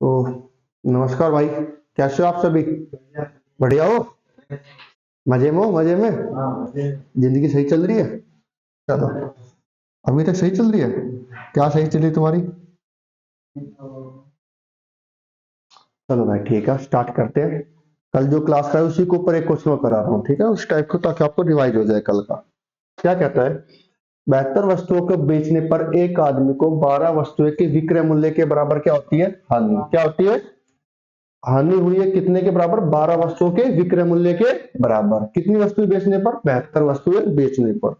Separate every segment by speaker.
Speaker 1: तो नमस्कार भाई, कैसे हो आप सभी? बढ़िया हो? मजे में हो? मजे में? जिंदगी सही चल रही है? चलो, अभी तक सही चल रही है। क्या सही चल रही है तुम्हारी? चलो भाई, ठीक है, स्टार्ट करते हैं। कल जो क्लास का है उसी के ऊपर एक क्वेश्चन मैं करा रहा हूँ, ठीक है, उस टाइप को, ताकि आपको रिवाइज हो जाए कल का। क्या कहता है? 72 वस्तुओं को बेचने पर एक आदमी को 12 वस्तुएं के विक्रय मूल्य के बराबर क्या होती है? हानि। क्या होती है? हानि हुई है कितने के बराबर? 12 वस्तुओं के विक्रय मूल्य के बराबर। कितनी वस्तुएं बेचने पर? 72 वस्तुएं बेचने पर।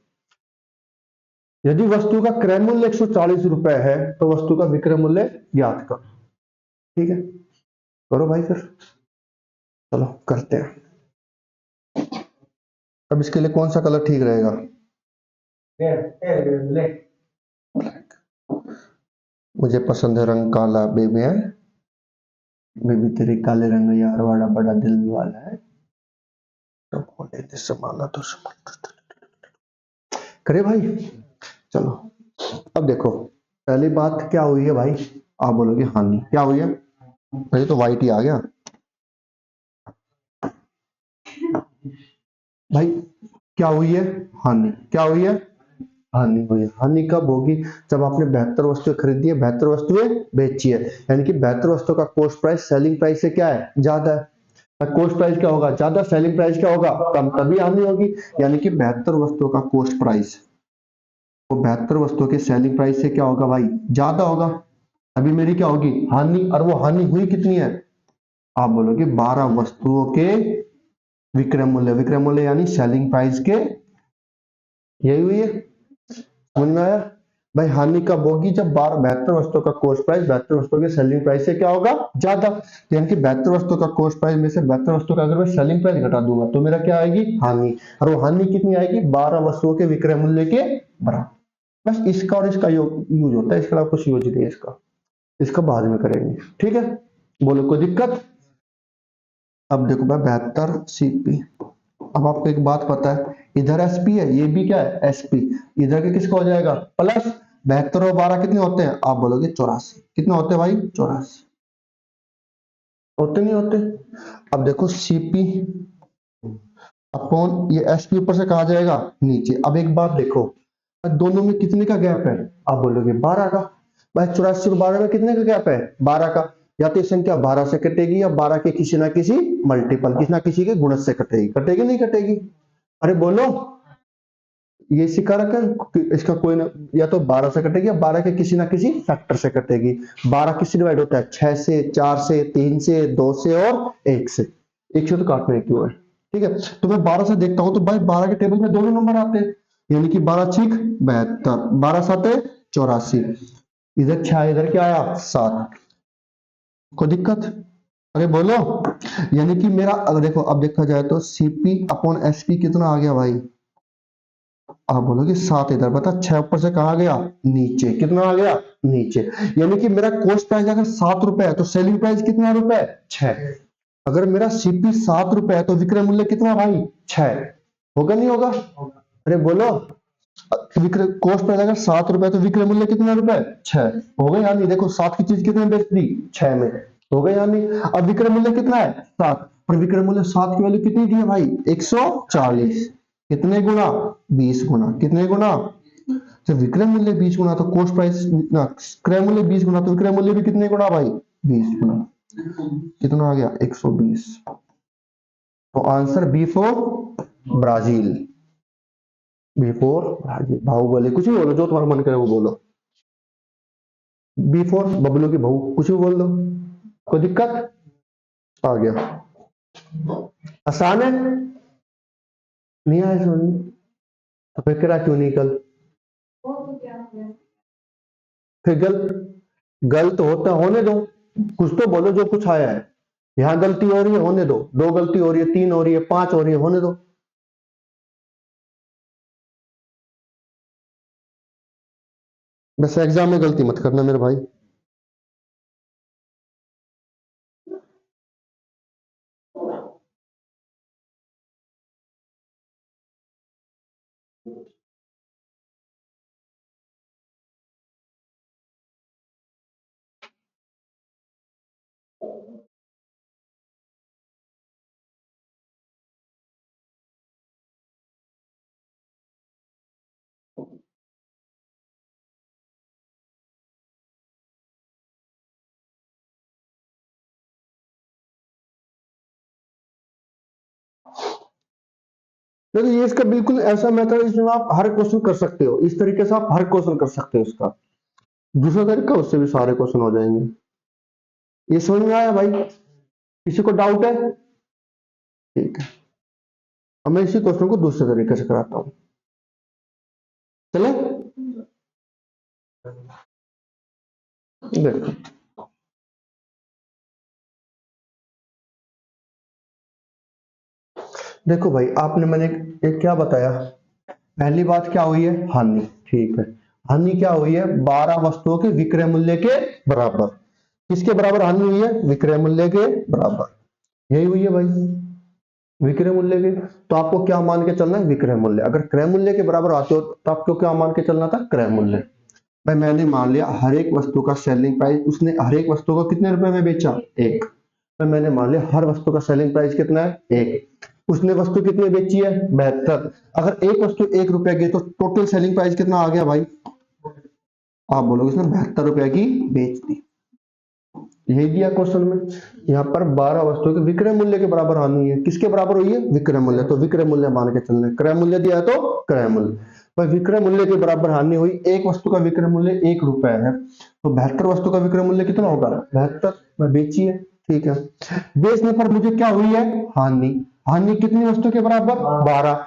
Speaker 1: यदि वस्तु का क्रय मूल्य 140 रुपए है तो वस्तु का विक्रय मूल्य ज्ञात करो। ठीक है, करो भाई फिर। चलो करते हैं। अब इसके लिए कौन सा कलर ठीक रहेगा? मुझे पसंद है रंग काला बेबी है। बेबी तेरे काले रंग यार वाला बड़ा दिल वाला है। तो बोले दे संभाला तो संभाल। करे भाई। चलो, अब देखो, पहली बात क्या हुई है भाई? आप बोलोगे हानि। क्या हुई है भाई? तो वाइट ही आ गया भाई। क्या हुई है? हानि। क्या हुई है? हानि हुई है। हानि कब होगी? जब आपने 72 वस्तुएं खरीदी है, 72 वस्तुएं बेची है, यानी कि 72 वस्तुओं का कॉस्ट प्राइस सेलिंग प्राइस से क्या है? ज्यादा है। कॉस्ट प्राइस क्या होगा? ज्यादा। सेलिंग प्राइस क्या होगा? कम। तभी हानि होगी। यानी कि 72 वस्तुओं का कॉस्ट प्राइस, वो 72 वस्तुओं के सेलिंग प्राइस से क्या होगा भाई? ज्यादा होगा। अभी मेरी क्या होगी? हानि। और वो हानि हुई कितनी है? आप बोलोगे 12 वस्तुओं के विक्रय मूल्य। विक्रय मूल्य यानी सेलिंग प्राइस के, यही हुई है। समझ में आया? भाई हानि कब होगी? जब 72 वस्तुओं का कॉस्ट प्राइस 72 वस्तुओं के सेलिंग प्राइस से क्या होगा? ज्यादा। यानी कि 72 वस्तुओं का कॉस्ट प्राइस में से 72 वस्तुओं का अगर मैं सेलिंग प्राइस घटा दूंगा तो मेरा क्या आएगी? हानि। और वो हानि कितनी आएगी? 12 वस्तुओं के विक्रय मूल्य के बराबर। बस इसका और इसका यूज होता है, इसके अलावा कुछ यूज नहीं है इसका। इसका बाद में करेंगे, ठीक है। बोलो कोई दिक्कत? अब देखो भाई, 72 सीपी। अब आपको एक बात पता है, इधर एसपी है, ये भी क्या है? एसपी। इधर के किसका हो जाएगा? प्लस। 72 और 12 कितने होते हैं? आप बोलोगे 84। कितने होते हैं भाई? 84। होते नहीं होते? अब देखो सीपी अपॉन ये एसपी ऊपर से कहा जाएगा नीचे। अब एक बात देखो, दोनों में कितने का गैप है? आप बोलोगे 12 का। भाई 84 और 12 में कितने का गैप है? 12 का। या तो ये संख्या 12 से कटेगी या 12 के किसी ना किसी मल्टीपल, किसी ना किसी के गुणज से कटेगी। कटेगी नहीं कटेगी? अरे बोलो। ये सिखा रखा है कि इसका कोई ना, या तो 12 से कटेगी या 12 के किसी ना किसी फैक्टर से कटेगी। 12 किससे डिवाइड होता है? 6 से, 4 से, 3 से, 2 से और 1 से। 1 से तो काटने क्यों है? ठीक है, तो मैं 12 से देखता हूं तो भाई 12 के टेबल में दोनों नंबर आते हैं, यानी कि 12 छिक 72, 12 साते 84। इधर 6, इधर क्या आया? 7। कोई दिक्कत? अरे बोलो। यानी कि मेरा, अगर देखो, अब देखा जाए तो सीपी अपॉन एसपी कितना आ गया भाई? आप बोलोगे 7। इधर बता, 6 ऊपर से कहा गया? नीचे। कितना आ गया? नीचे। यानी कि मेरा कॉस्ट प्राइस अगर 7 रुपए है तो सेलिंग प्राइस कितना रुपए? 6। अगर मेरा सीपी 7 रुपए है तो विक्रय मूल्य कितना भाई? 6। होगा नहीं होगा? अरे बोलो। विक्रय कॉस्ट प्राइस अगर 7 रुपए है तो विक्रय मूल्य कितना रुपए? 6। हो गया? यानी देखो, 7 की चीज कितने में बेच दी? 6 में। हो गया? यानी अब विक्रय मूल्य कितना है? 7। पर विक्रय मूल्य 7 की वैल्यू कितनी दी है भाई? 140। कितने गुना? 20 गुना। कितने गुना? जब विक्रय मूल्य 20 गुना तो कॉस्ट प्राइस ना, क्रय मूल्य 20 गुना तो विक्रय मूल्य भी कितने गुना भाई? 20 गुना। कितना आ गया? 120। तो answer B for Brazil. B for Brazil. Baahubali, कुछ भी बोलो, जो तुम्हारा मन करे वो बोलो। बी फॉर बबलू की बहू, कुछ भी बोल दो। कोई दिक्कत? आ गया। आसान है? नहीं आया समझ में? तो फिर करा क्यों नहीं कल? फिर गलत होता होने दो। कुछ तो बोलो जो कुछ आया है। यहां गलती हो रही है, होने दो। 2 गलती हो रही है, 3 हो रही है, 5 हो रही है, होने दो। बस एग्जाम में गलती मत करना मेरे भाई। देखो ये इसका बिल्कुल ऐसा मेथड है जिसमें आप हर क्वेश्चन कर सकते हो, इस तरीके से आप हर क्वेश्चन कर सकते हो इसका। दूसरा तरीका, उससे भी सारे क्वेश्चन हो जाएंगे। ये समझ में आया भाई? किसी को डाउट है? ठीक है, अब मैं इसी क्वेश्चन को दूसरे तरीके से कराता हूँ, चले? देखो देखो भाई, आपने मैंने एक क्या बताया, पहली बात क्या हुई है, हानि। ठीक है, हानि क्या हुई है, 12 वस्तुओं के विक्रय मूल्य के बराबर। किसके बराबर हानि हुई है, विक्रय मूल्य के बराबर, यही हुई है भाई, विक्रय मूल्य के। तो आपको क्या मान के चलना है, विक्रय मूल्य। अगर क्रय मूल्य के बराबर आते हो तो आपको क्या मान के चलना था, क्रय मूल्य। भाई मैंने मान लिया हर एक वस्तु का सेलिंग प्राइस, उसने हर एक वस्तु को कितने रुपए में बेचा, एक। तो मैंने मान लिया हर वस्तु का सेलिंग प्राइस कितना है, एक। उसने वस्तु कितनी बेची है, 72। अगर एक वस्तु 1 रुपए की, तो टोटल सेलिंग प्राइस कितना आ गया भाई, आप बोलोगे उसने 72 रुपए की बेच दी। यही दिया क्वेश्चन में। यहाँ पर 12 वस्तुओं के विक्रय मूल्य के बराबर हानि है, किसके बराबर हुई है, विक्रय मूल्य। तो विक्रय मूल्य मान के चलना है, क्रय मूल्य दिया है तो क्रय मूल्य। भाई विक्रय मूल्य के बराबर हानि हुई, एक वस्तु का विक्रय मूल्य 1 रुपए है, तो 72 वस्तु का विक्रय मूल्य कितना होगा, 72। मैं बेची है, ठीक है। बेचने पर मुझे क्या हुई है, हानि। हानि कितनी वस्तु के बराबर, 12।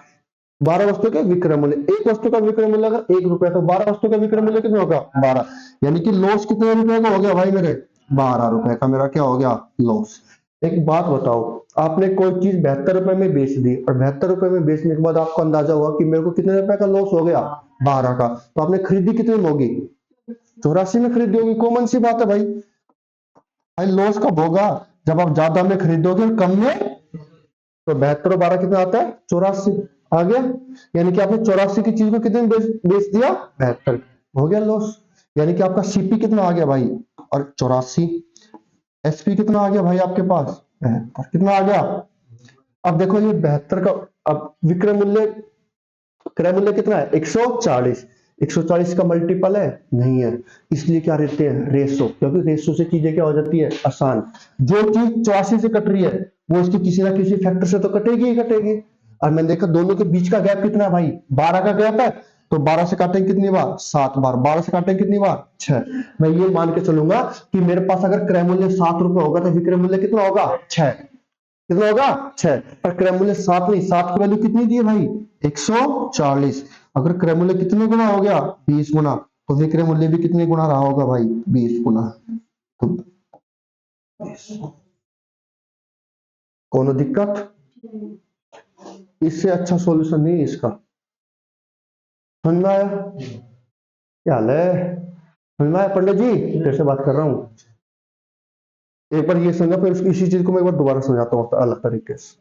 Speaker 1: 12 वस्तु के विक्रय मूल्य, एक वस्तु का विक्रय मूल्य अगर 1 रुपए, तो 12 वस्तु का विक्रय मूल्य कितना होगा, 12। यानी कि लॉस कितने रुपए का हो गया भाई मेरे, 12 रुपए का मेरा क्या हो गया, लॉस। एक बात बताओ, आपने कोई चीज 72 रुपए में बेच दी, और 72 रुपए में बेचने के बाद आपको अंदाजा हुआ कि मेरे को कितने रुपए का लॉस हो गया, 12 का। तो आपने खरीदी कितने में होगी, 84 में खरीदी होगी, कॉमन सी बात है भाई। भाई लॉस कब होगा, जब आप ज्यादा में खरीदोगे और कम में। तो 72 और 12 कितना आता है, 84 आ गया। यानी कि आपने 84 की चीज को कितने में बेच दिया, 72। हो गया लॉस। यानी कि आपका सीपी कितना आ गया भाई, और 84। एसपी कितना आ गया भाई आपके पास, 72 कितना आ गया। अब देखो ये 72 का, अब विक्रय मूल्य, क्रय मूल्य कितना है, 140। 140 का मल्टीपल है, नहीं है। इसलिए क्या रहते हैं, रेशो, क्योंकि रेशो से चीजें क्या हो जाती है, आसान। जो चीज 84 से कट रही है, वो इसकी किसी ना किसी फैक्टर से तो कटेगी ही कटेगी। और मैंने देखा दोनों के बीच का गैप कितना है भाई, 12 का गैप है। तो 12 से काटेंगे कितनी बार, 7 बार। 12 से काटेंगे कितनी बार, 6। मैं ये मान के चलूंगा कि मेरे पास अगर क्रय मूल्य 7 रुपए होगा, तो विक्रय मूल्य कितना होगा, 6। कितना होगा, 6। पर क्रय मूल्य 7 नहीं, 7 की वैल्यू कितनी दी है भाई, 140। अगर क्रय मूल्य कितने गुना हो गया, 20 गुना। तो विक्रय मूल्य भी कितने गुना रहा होगा भाई, 20 गुना। तो 20। कोनो दिक्कत, इससे अच्छा सॉल्यूशन नहीं है इसका। समझ में आया, क्या हाल है, समझ में आया पंडित जी, फिर से बात कर रहा हूँ। एक बार ये समझा, फिर इसी चीज को मैं एक बार दोबारा समझाता हूँ अलग तरीके से।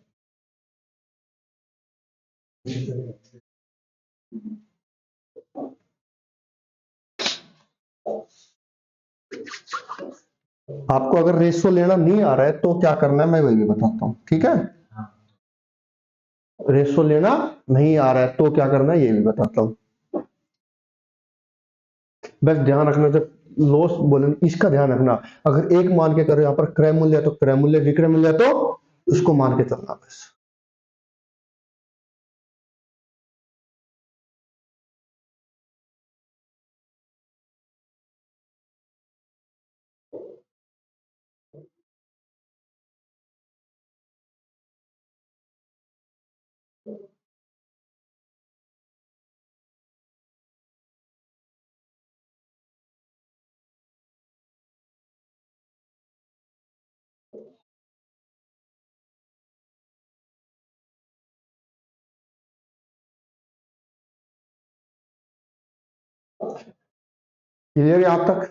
Speaker 1: आपको अगर रेशो लेना नहीं आ रहा है तो क्या करना है, मैं वही भी बताता हूँ, ठीक है। रेशो लेना नहीं आ रहा है तो क्या करना है, ये भी बताता हूँ। बस ध्यान रखना, जब लॉस बोले इसका ध्यान रखना। अगर एक मान के करो, यहाँ पर क्रय मूल्य है तो क्रय मूल्य, विक्रय मूल्य है तो उसको मान के चलना बस। क्लियर है यहां तक,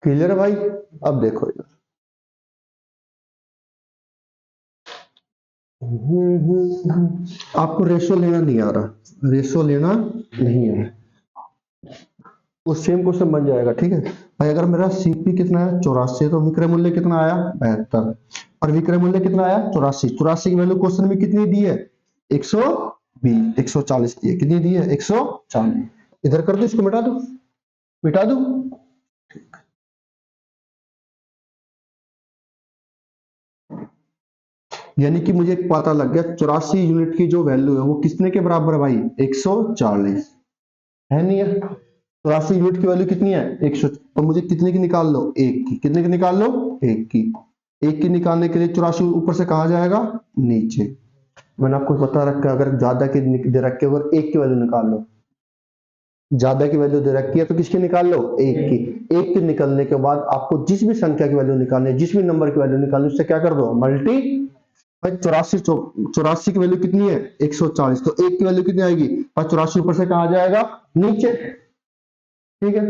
Speaker 1: क्लियर है भाई। अब देखो इधर, आपको रेशो लेना नहीं आ रहा, रेशो लेना नहीं है, वो सेम क्वेश्चन बन जाएगा, ठीक है। भाई अगर मेरा सीपी कितना है, 84, तो विक्रय मूल्य कितना आया, 72। और विक्रय मूल्य कितना आया, 84। 84 की वैल्यू क्वेश्चन में कितनी दी है, 120, 140 दी है, कितनी दी है, 140। इधर कर दो, इसको मिटा दो, मिटा दो। यानी कि मुझे पता लग गया 84 यूनिट की जो वैल्यू है वो कितने के बराबर है भाई, 140 है, नहीं है? 84 यूनिट की वैल्यू कितनी है, 100। तो मुझे कितने की निकाल लो, एक की। कितने की निकाल लो, एक की। एक की निकालने के लिए 84 ऊपर से कहा जाएगा, नीचे। मैंने आपको बता रखा है, अगर ज्यादा की दे रखे अगर एक की वैल्यू निकाल लो, ज्यादा की वैल्यू दे रखी है तो किसकी निकाल लो, एक की। एक की निकलने के बाद आपको जिस भी संख्या की वैल्यू निकालनी है, जिस भी नंबर की वैल्यू निकालनी है, उससे क्या कर दो, मल्टी। भाई 84 की वैल्यू कितनी है, 140। तो एक की वैल्यू कितनी आएगी भाई, 84 ऊपर से कहा जाएगा, नीचे। ठीक है।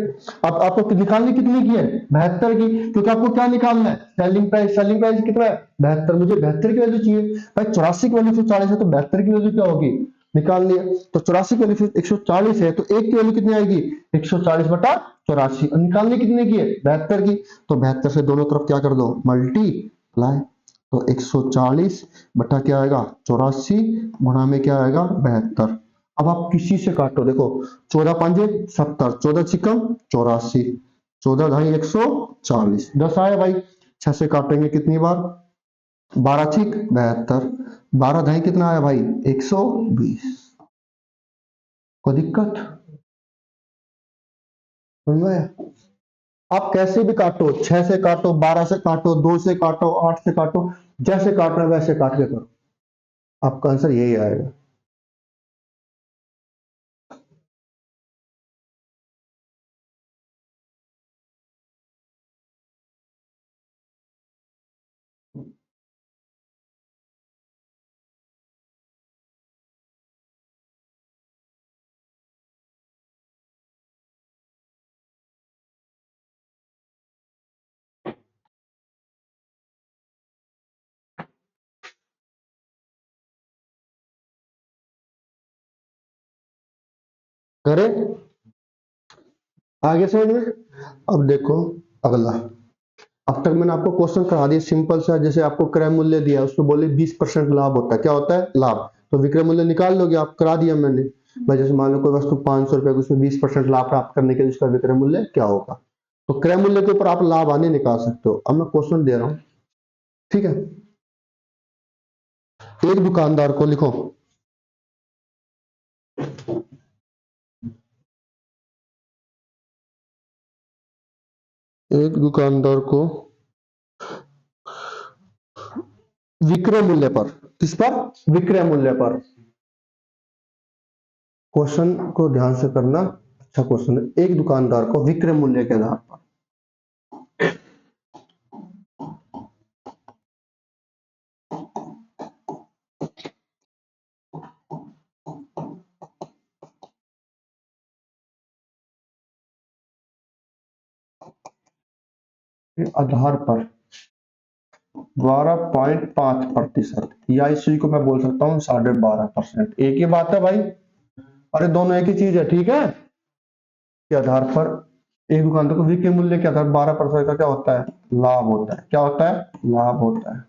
Speaker 1: अब आपको निकालनी कितनी की है, 72 की, क्योंकि आपको क्या निकालना है, सेलिंग प्राइस। सेलिंग प्राइस कितना है, 72। मुझे 72 की वैल्यू चाहिए भाई। 84 की वैल्यू 140 है, तो 72 की वैल्यू क्या होगी, निकालनी है। तो 84 की वैल्यू 140 है, तो एक की वैल्यू कितनी आएगी, 140 बटा 84। निकालनी कितने की है, 72 की। तो 72 से दोनों तरफ क्या कर दो, मल्टीप्लाई। तो 140 बटा क्या आएगा, 84 गुणा में क्या आएगा, 72। अब आप किसी से काटो, देखो 14 पंजे 70, 14 छिकम 84, 14 ढाई 140, 10 आया भाई। 6 से काटेंगे कितनी बार, 12 छिक 72, 12 ढाई कितना आया भाई, 120। कोई दिक्कत, समझ में आया? आप कैसे भी काटो, 6 से काटो, 12 से काटो, 2 से काटो, 8 से काटो, जैसे काटना है वैसे काट के करो, आपका आंसर यही आएगा। करें, आगे समझ में? अब देखो अगला। अब तक मैंने आपको क्वेश्चन करा दिया सिंपल सा, जैसे आपको क्रय मूल्य दिया, उसमें बोले 20% लाभ होता है, क्या होता है, लाभ। तो विक्रय मूल्य निकाल लोगे आप, करा दिया मैंने भाई। जैसे मान लो कोई वस्तु 500 रुपए, उसमें 20% लाभ प्राप्त करने के लिए उसका विक्रय मूल्य क्या होगा। तो क्रय मूल्य के ऊपर आप लाभ आने निकाल सकते हो। अब मैं क्वेश्चन दे रहा हूं, ठीक है। एक दुकानदार को लिखो, एक दुकानदार को विक्रय मूल्य पर, किस पर, विक्रय मूल्य पर। क्वेश्चन को ध्यान से करना, अच्छा क्वेश्चन है। एक दुकानदार को विक्रय मूल्य के आधार पर आधार पर 12.5%, या इसी को मैं बोल सकता हूँ 12.5%, एक ही बात है भाई। अरे दोनों एक ही चीज है, ठीक है। के आधार पर एक दुकानदार को विक्रय मूल्य के आधार 12% का क्या होता है, लाभ होता है। क्या होता है, लाभ होता है।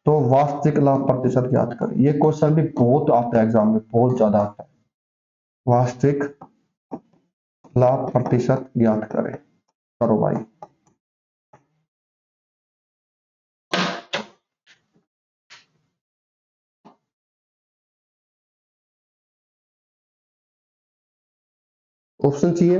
Speaker 1: तो वास्तविक लाभ प्रतिशत ज्ञात कर, ये क्वेश्चन भी बहुत आता है एग्जाम में, बहुत ज्यादा आता है। वास्तविक लाभ प्रतिशत ज्ञात करें, करो भाई। ऑप्शन चाहिए,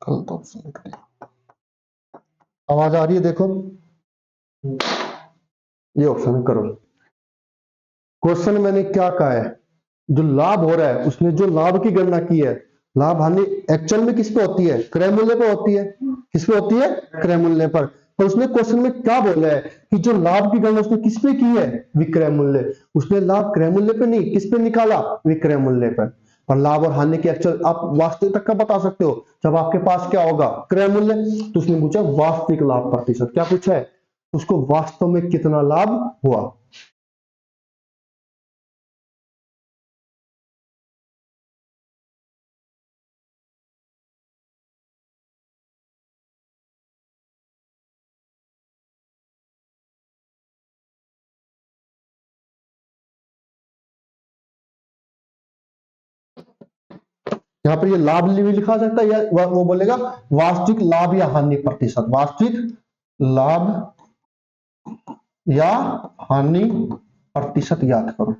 Speaker 1: गलत ऑप्शन लिख दिया। आवाज आ रही है, देखो ये ऑप्शन करो। क्वेश्चन मैंने क्या कहा है, जो लाभ हो रहा है उसने जो लाभ की गणना की है, लाभ हानि एक्चुअल में किस पे होती है, क्रय मूल्य पे होती है। किस पे होती है, क्रय मूल्य पर। तो उसने क्वेश्चन में क्या बोला है कि जो लाभ की गणना उसने किस पे की है, विक्रय मूल्य। उसने लाभ क्रय मूल्य पे नहीं, किस पे निकाला, विक्रय मूल्य पर। और लाभ और हानि की एक्चुअल आप वास्तविक तक का बता सकते हो जब आपके पास क्या होगा, क्रय मूल्य। तो उसने पूछा वास्तविक लाभ प्रतिशत, क्या पूछा है, उसको वास्तव में कितना लाभ हुआ। यहाँ पर ये लाभ भी लिखा सकता है, या वो बोलेगा वास्तविक लाभ या हानि प्रतिशत, वास्तविक लाभ या हानि प्रतिशत याद करो,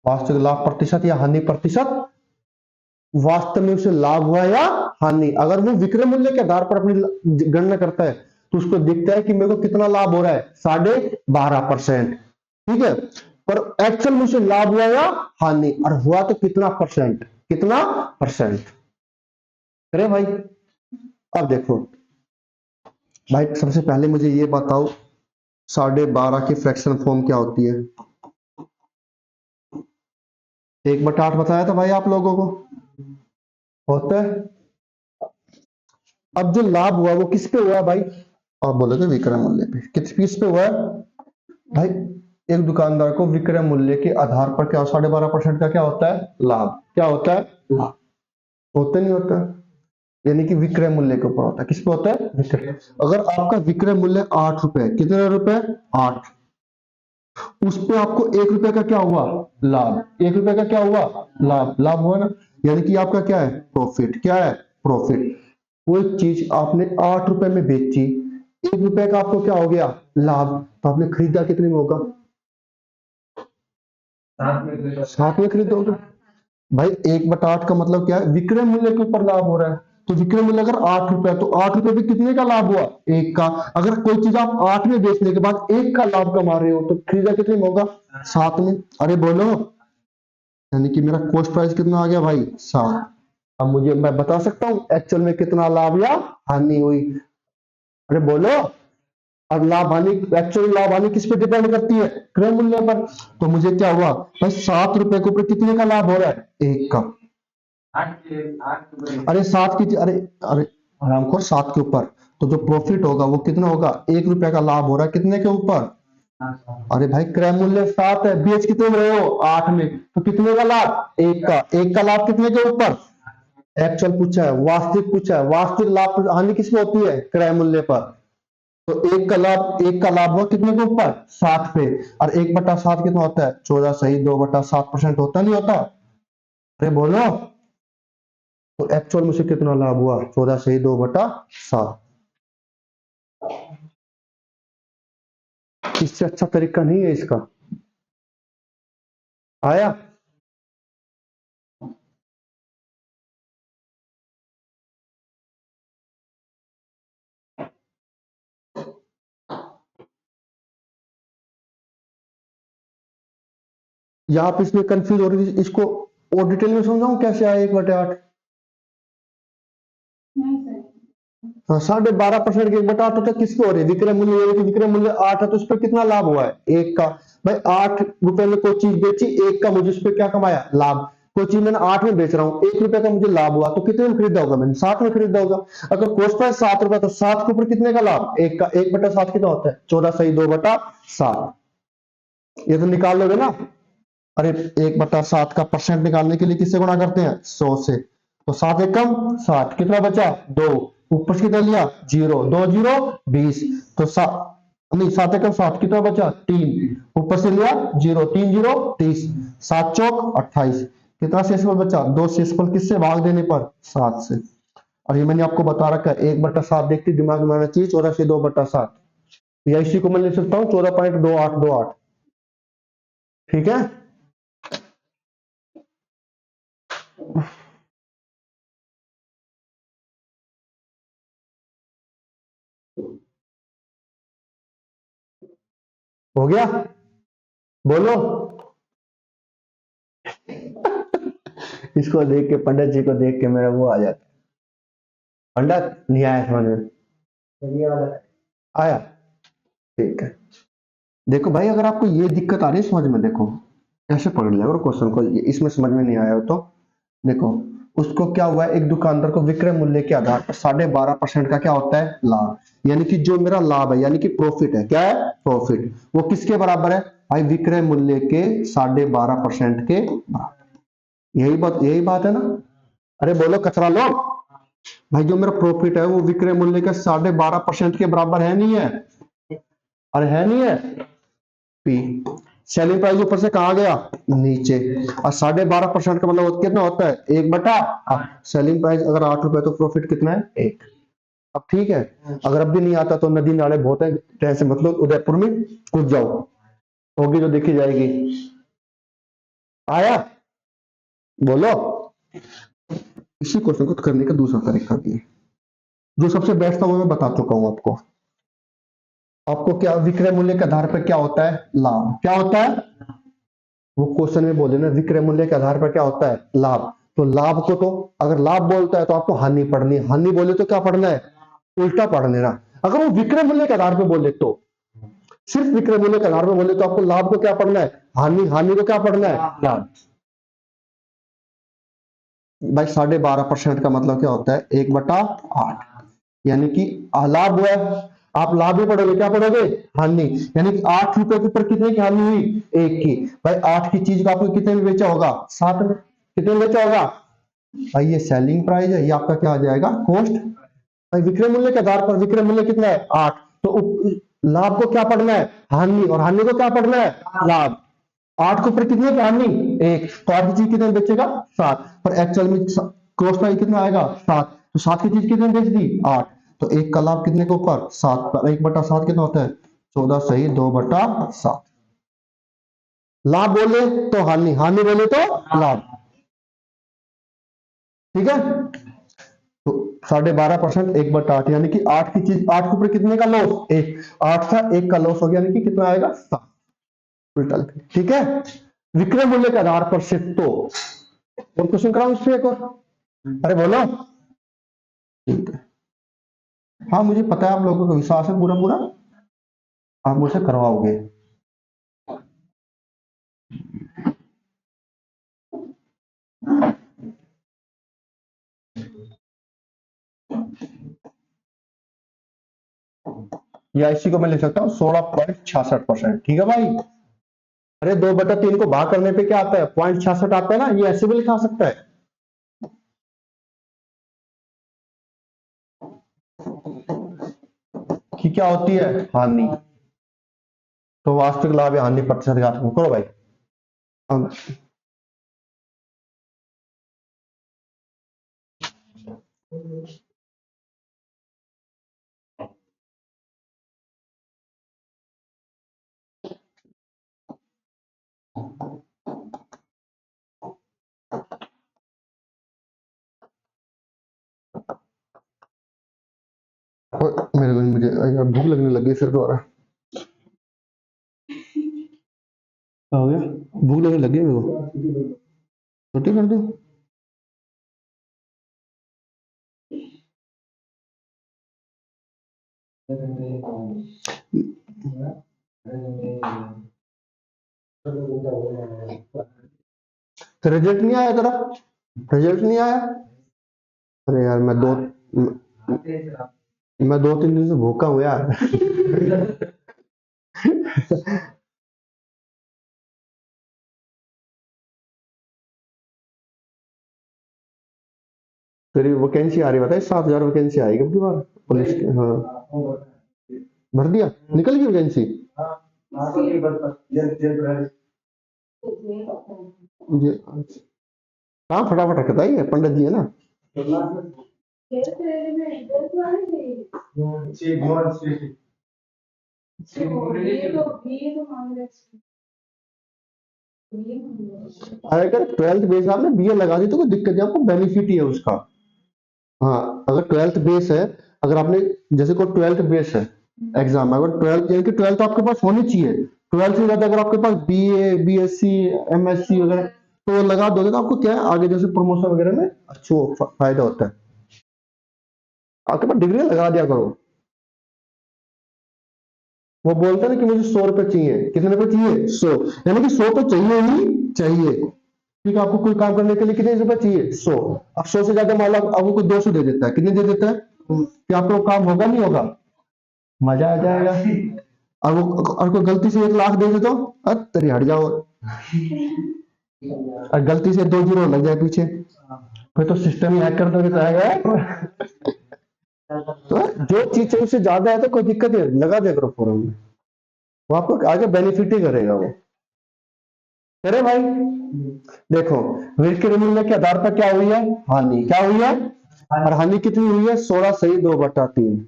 Speaker 1: वास्तविक लाभ प्रतिशत या हानि प्रतिशत, वास्तव में उसे लाभ हुआ या हानि। अगर वो विक्रय मूल्य के आधार पर अपनी गणना करता है तो उसको दिखता है कि मेरे को कितना लाभ हो रहा है, 12.5%, ठीक है। पर एक्चुअल में उसे लाभ हुआ या हानि, और हुआ तो कितना परसेंट, कितना परसेंट। अरे भाई अब देखो भाई, सबसे पहले मुझे ये बताओ 12.5 की फ्रैक्शन फॉर्म क्या होती है? 1/8 बताया था भाई आप लोगों को, होता है। अब जो लाभ हुआ वो किस पे हुआ है भाई? आप बोलोगे विक्रय मूल्य पे। किस पे हुआ है भाई? एक दुकानदार को विक्रय मूल्य के आधार पर क्या 12.5% का क्या होता है, लाभ। क्या होता है, लाभ। होता नहीं होता, यानी कि विक्रय मूल्य के ऊपर होता है। किस पे होता है, विक्रय। अगर आपका विक्रय मूल्य 8 रुपए, कितने रुपए, 8, उस पे आपको 1 रुपए का क्या हुआ, लाभ। 1 रुपए का क्या हुआ, लाभ। लाभ हुआ ना, यानी कि आपका क्या है, प्रॉफिट। क्या है, प्रॉफिट। कोई चीज आपने 8 रुपए में बेची, 1 रुपए का आपको क्या हो गया, लाभ, तो आपने खरीदा कितने में होगा, 7 में खरीदोगे भाई। 1/8 का मतलब क्या है, विक्रय मूल्य के ऊपर लाभ हो रहा है। तो विक्रय मूल्य अगर 8 रुपए, तो 8 रुपए पे कितने का लाभ हुआ, 1 का। अगर कोई चीज आप 8 में बेचने के बाद 1 का लाभ कमा रहे हो, तो खरीदा कितने में होगा, 7 में। अरे बोलो, यानी कि मेरा कॉस्ट प्राइस कितना आ गया भाई, 7। अब मुझे मैं बता सकता हूं एक्चुअल में कितना लाभ या हानि हुई। अरे बोलो। अब लाभ हानि, एक्चुअल लाभ हानि किस पे डिपेंड करती है, क्रय मूल्य पर। तो मुझे क्या हुआ भाई, 7 रुपए के ऊपर कितने का लाभ हो रहा है, 1 का। अरे 7 की, अरे अरे आराम को 7 के ऊपर, तो जो प्रॉफिट होगा वो कितना होगा, 1 रुपए का लाभ हो रहा है कितने के ऊपर। अरे भाई क्रय मूल्य 7 है, बेच कितने में रहे हो, 8 में, तो कितने का लाभ, 1 का। 1 का लाभ कितने के ऊपर, एक्चुअल पूछा है, वास्तविक पूछा है। वास्तविक लाभ हानि किसमें होती है, क्रय मूल्य पर। तो 1 का लाभ हुआ कितने के ऊपर, 7 पे। और 1/7 कितना होता है, 14 सही 2/7% होता नहीं होता। अरे बोलो। तो एक्चुअल में से कितना लाभ हुआ, 14 सही 2/7। इससे अच्छा तरीका नहीं है इसका। आया। या आप इसमें कंफ्यूज हो रही थी, इसको और डिटेल में समझाऊं कैसे आया 1/8? हाँ, 12.5% की 1/8 होता है, किसको हो रही है, विक्रय मूल्य। यानी कि विक्रय मूल्य 8 है, तो उस पर कितना लाभ हुआ है, 1 का। भाई 8 रुपए में कोई चीज बेची, 1 का मुझे उस पर क्या कमाया, लाभ। कोई चीज मैंने 8 में बेच रहा हूँ, 1 रुपए का मुझे लाभ हुआ, तो कितने में खरीदा होगा मैंने, 7 में खरीदा होगा। अगर कॉस्ट प्राइस 7 रुपए, तो 7 के ऊपर कितने का लाभ, 1 का। 1/7 कितना होता है, 14 सही 2/7। ये तो निकाल लोगे ना। अरे 1/7 का परसेंट निकालने के लिए किससे गुणा करते हैं, 100 से। तो 7 एकम 7, कितना बचा, 2। ऊपर से कितना लिया, 0, 2 0 20। तो 7, नहीं 7 एकम 7, कितना बचा, 3। ऊपर से लिया 0, 3 0 30, 7 चौक 28। कितना शेषफल बचा, 2 शेषफल किससे भाग देने पर, 7 से। और ये मैंने आपको बता रखा है, 1/7 देखते दिमाग में आना चाहिए, 14 से 2/7। या इसी को मैं लिख सकता हूँ 14.2828। ठीक है। हो गया, बोलो। इसको देख के, पंडित जी को देख के मेरा वो आ जाता है। पंडित नहीं आया समझ में, आया, ठीक है। देखो भाई, अगर आपको ये दिक्कत आ रही है समझ में, देखो ऐसे पकड़ लिया करो क्वेश्चन को, इसमें समझ में नहीं आया हो तो देखो। उसको क्या हुआ है, एक दुकानदार को विक्रय मूल्य के आधार पर 12.5% का क्या होता है, लाभ। यानी कि जो मेरा लाभ है, यानी कि प्रॉफिट है, क्या है, प्रॉफिट, वो किसके बराबर है भाई, विक्रय मूल्य के 12.5% के बराबर। यही बात है ना। अरे बोलो कचरा लो भाई, जो मेरा प्रॉफिट है वो विक्रय मूल्य के 12.5% के बराबर है, नहीं है, अरे है नहीं है। पी सेलिंग प्राइस ऊपर से कहा गया नीचे, और 12.5% का मतलब कितना होता है 1/8। सेलिंग प्राइस अगर 8 रुपए तो प्रॉफिट कितना है 1। अब ठीक है, अगर अब भी नहीं आता तो नदी नाले बहुत है, टेंशन मतलब उदयपुर में कूद जाओ, होगी जो देखी जाएगी। आया, बोलो। इसी क्वेश्चन को करने का दूसरा तरीका भी है, जो सबसे बेस्ट था वो मैं बता चुका हूं आपको। आपको क्या विक्रय मूल्य के आधार पर क्या होता है लाभ, क्या होता है वो क्वेश्चन में बोले ना, विक्रय मूल्य के आधार पर क्या होता है लाभ। तो लाभ को तो अगर लाभ बोलता है तो आपको हानि पढ़नी है, हानि बोले तो क्या पढ़ना है उल्टा पढ़ लेना। अगर वो विक्रय मूल्य के आधार पर बोले तो, सिर्फ विक्रय मूल्य के आधार पर बोले तो आपको लाभ को क्या पढ़ना है हानि, हानि को क्या पढ़ना है लाभ। भाई 12.5% का मतलब क्या होता है 1/8, यानी कि लाभ हुआ है, आप लाभ भी पढ़ोगे क्या पढ़ोगे हानि, यानी कि 8 रुपए के ऊपर कितने की हानि हुई 1 की। भाई 8 की चीज को आपको कितने में बेचा होगा 7 में, कितने में बेचा होगा भाई, ये सेलिंग प्राइस है, ये आपका क्या आ जाएगा कॉस्ट। भाई विक्रय मूल्य के आधार पर विक्रय मूल्य कितना है 8, तो लाभ को क्या पढ़ना है हानि, और हानि को क्या पढ़ना है लाभ। 8 के ऊपर कितने की हानि 1, तो 8 की चीज कितने में बेचेगा 7, पर एक्चुअल में क्रॉस प्राइस कितना आएगा 7, तो 7 की चीज कितने में बेच दी 8, तो 1 का लाभ कितने के ऊपर 7 पर 1/7 कितना होता है 14 सही 2/7। लाभ बोले तो हानि, हानि बोले तो लाभ, ठीक है। तो 12.5% 1/8, यानी कि 8 की चीज 8 के ऊपर कितने का लॉस 1, 8 था 1 का लॉस हो गया, यानी कि कितना आएगा 7 उल्टा, ठीक है। विक्रय मूल्य के आधार पर सिर्फ तो, और क्वेश्चन कराऊं इस पे एक और, अरे बोलो, ठीक है। हाँ मुझे पता है आप लोगों को विश्वास है पूरा पूरा, आप मुझसे करवाओगे। या इसी को मैं लिख सकता हूँ 16.66%, ठीक है भाई। अरे 2/3 को भाग करने पे क्या आता है 0.66 आता है ना, ये ऐसे भी लिखा सकता है। कि क्या होती है हानि, तो वास्तविक लाभ या हानि प्रतिशत ज्ञात करो भाई। मेरे को मुझे यार भूख लगने लगी फिर दोबारा, क्या हो गया भूख लगने लगी है मेरे को, रोटी कर दो। रिजल्ट नहीं आया तेरा, रिजल्ट नहीं आया। अरे यार मैं 2-3 दिन से भूखा हूँ यार। तेरी वैकेंसी आ रही बताए 7,000 वैकेंसी आएगी अब की बार पुलिस की, हाँ भर दिया निकल गई वैकेंसी। ये हाँ फटाफट रखता ही है पंडित जी है ना। अगर 12th बेस आपने बीए लगा दी तो कोई दिक्कत नहीं, आपको बेनिफिट ही है उसका। हाँ अगर 12th बेस है, अगर आपने जैसे कोई 12th बेस है एग्जाम, अगर 12th यानी कि 12th आपके पास होनी चाहिए, 12th से ज्यादा अगर आपके पास बीए बीएससी एमएससी वगैरह तो लगा दोगे तो आपको क्या है आगे जैसे प्रमोशन वगैरह में अच्छा फायदा होता है। आपके पास डिग्री लगा दिया करो। वो बोलते हैं ना कि मुझे 100 रुपए चाहिए, कितने रुपए चाहिए 100, यानी कि 100 तो चाहिए ही चाहिए। ठीक है, आपको कोई काम करने के लिए कितने रुपए चाहिए 100, अब 100 से ज्यादा मान लो आपको कोई 200 दे देता है, कितने दे देता है कि आपका वो काम होगा नहीं होगा, मजा आ जाएगा। और कोई गलती से 1 लाख दे दे तो तेरी हट जाओ, और गलती से 2 जीरो लग जाए पीछे, फिर तो सिस्टम ही हैक कर दोगे तो आएगा। तो जो चीज चाहिए उससे ज्यादा है तो कोई दिक्कत नहीं, लगा दिया करो फोरम में, वो आपको आगे बेनिफिट ही करेगा वो। अरे भाई देखो, विक्रय मूल्य के आधार पर क्या हुई है, हानि, क्या हुई है, और हानि कितनी हुई है, 16 सही 2/3।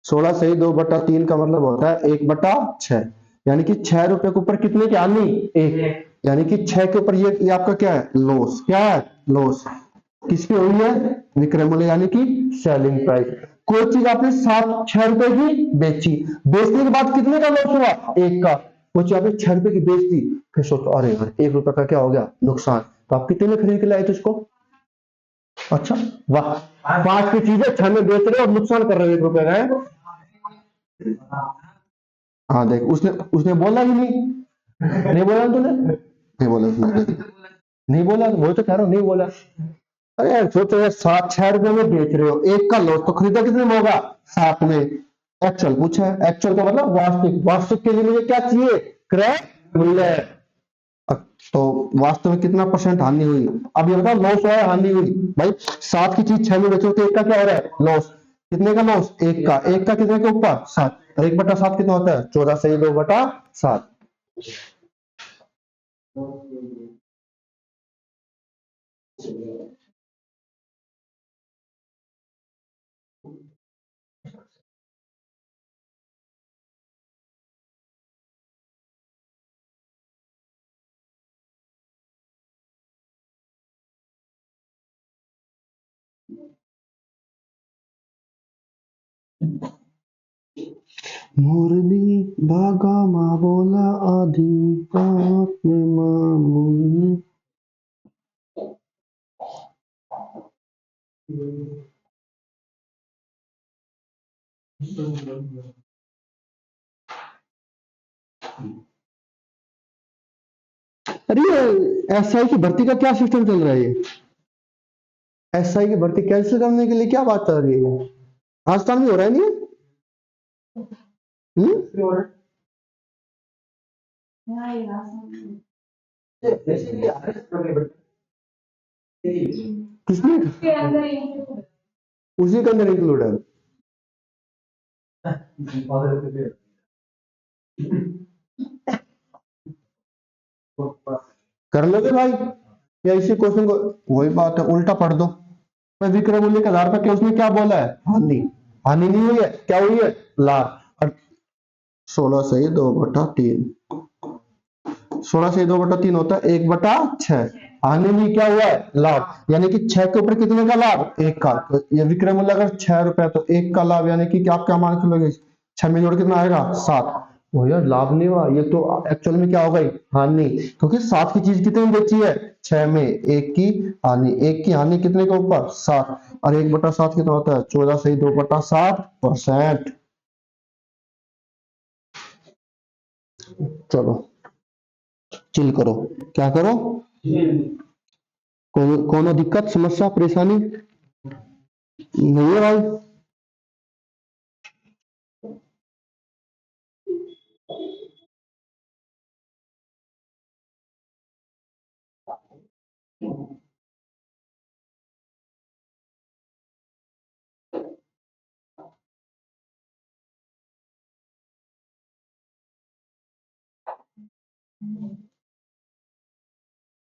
Speaker 1: 16 सही 2/3 का मतलब होता है 1/6, यानी कि 6 रुपए के ऊपर कितने की हानि, एक, यानी कि 6 के ऊपर ये आपका क्या है, लॉस, क्या है, लॉस। किसकी हुई है, विक्रय मूल्य यानी कि सेलिंग प्राइस। कोई चीज आपने 6 रुपए की बेची, बेचने के बाद कितने का लॉस हुआ, एक का। वो चीज आपने 6 रुपए की बेच दी, फिर सोचो अरे यार 1 रुपए का क्या हो गया नुकसान, तो आप कितने में खरीद के लाए थे उसको, अच्छा, वाह, 5 की चीज है 6 में बेच रहे हो और नुकसान कर रहे हो 1 रुपए का है। हाँ देख, उसने उसने बोला ही नहीं, नहीं बोला ना तूने, नहीं बोला उसने, नहीं बोला, वो तो कह रहा हूँ नहीं बोला। अरे यार सोचो यार, 6 रुपए में बेच रहे हो, एक का लॉस, तो खरीदा कितने में होगा, 7 में। एक्चुअल पूछा है, एक्चुअल का मतलब वास्तविक, वास्तविक के लिए मुझे क्या चाहिए, क्रय मूल्य। तो वास्तव में कितना परसेंट हानि हुई, अब ये बताओ, लॉस हुआ है हानि हुई, भाई 7 की चीज 6 में बेचो तो एक का क्या हो रहा है, लॉस। कितने का लॉस, एक का, एक का कितने के ऊपर, 7, और 1/7 कितना होता है, 14 सही 2/7। मुरली बागा माँ बोला आधी रात में मामूली। अरे एसआई की भर्ती का क्या सिस्टम चल रहा है, ये एसआई की भर्ती कैंसिल करने के लिए क्या बात चल रही है, राजस्थान में हो रहा है नहीं, हम्म, किसने, उसी के अंदर इंक्लूड है, कर लोगे भाई, या इसी क्वेश्चन को, वही बात है, उल्टा पढ़ दो। मैं विक्रय मूल्य के आधार पर क्या, उसने क्या बोला है, हानि, हानि नहीं हुई है, क्या हुई है, लाभ। और 16 सही 2/3, 16 सही 2/3 होता है 1/6, हानि में क्या हुआ है, लाभ, यानी कि 6 के ऊपर कितने का लाभ, एक का, तो ये विक्रय मूल्य अगर 6 रुपए तो एक का लाभ, यानी कि आप क्या मान के चलोगे, 6 में जोड़ कितना आएगा, 7। वो यार लाभ नहीं हुआ, ये तो एक्चुअल में क्या हो गई, हानि, क्योंकि 7 की चीज कितने में बेची है, 6 में, एक की हानि, एक की हानि कितने के ऊपर, 7, और 1/7 कितना होता है, 14 सही 2/7%। चलो चिल करो, क्या करो, कोनो दिक्कत समस्या परेशानी नहीं है भाई।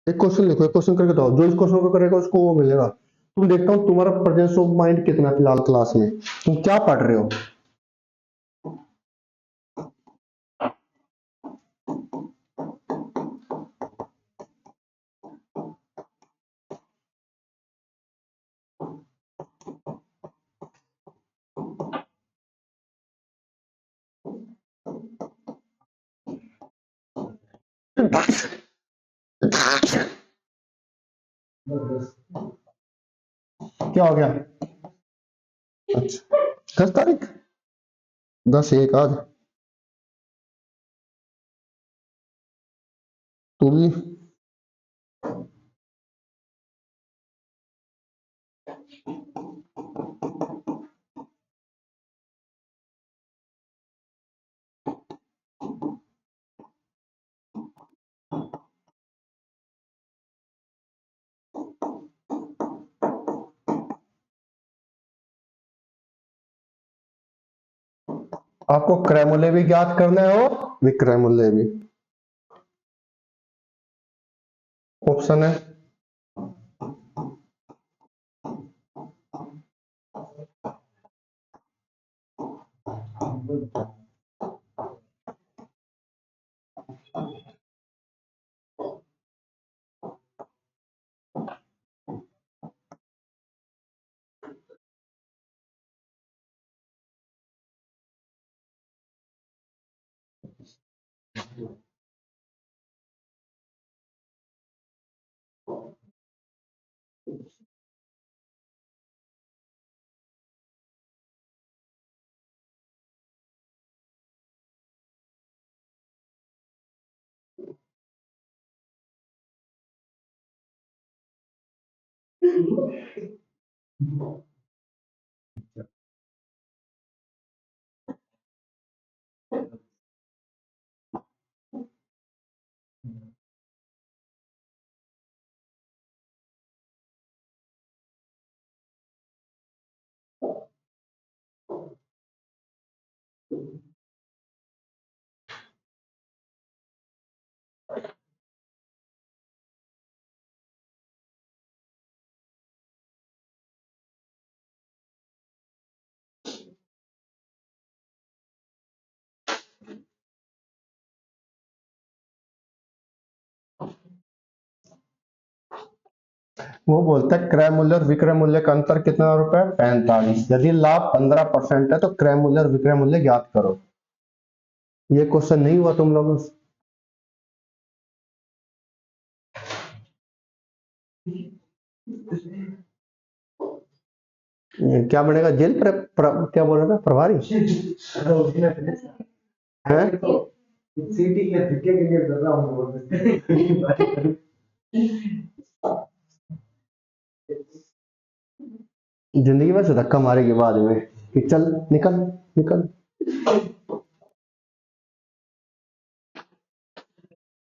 Speaker 1: एक क्वेश्चन लिखो, एक क्वेश्चन करके दो, जो इस क्वेश्चन को करेगा उसको वो मिलेगा। तुम, देखता हूँ तुम्हारा प्रेजेंस ऑफ माइंड कितना है फिलहाल क्लास में, तुम क्या पढ़ रहे हो। क्या हो गया, अच्छा, 10 तारीख, 10/1 आज, तू भी, आपको क्रय मूल्य भी ज्ञात करना है और विक्रय मूल्य भी। ऑप्शन है वो बोलता है क्रय मूल्य और विक्रय मूल्य का अंतर कितना रुपए 45। यदि लाभ 15% है तो क्रय मूल्य और विक्रय मूल्य ज्ञात करो। ये क्वेश्चन नहीं हुआ तुम लोगों से? ये क्या बनेगा जेल क्या बोल रहा था प्रभारी है?
Speaker 2: सीटी के धक्के के लिए कर रहा हूँ।
Speaker 1: जिंदगी में से धक्का मारेगी बाद में कि चल निकल निकल।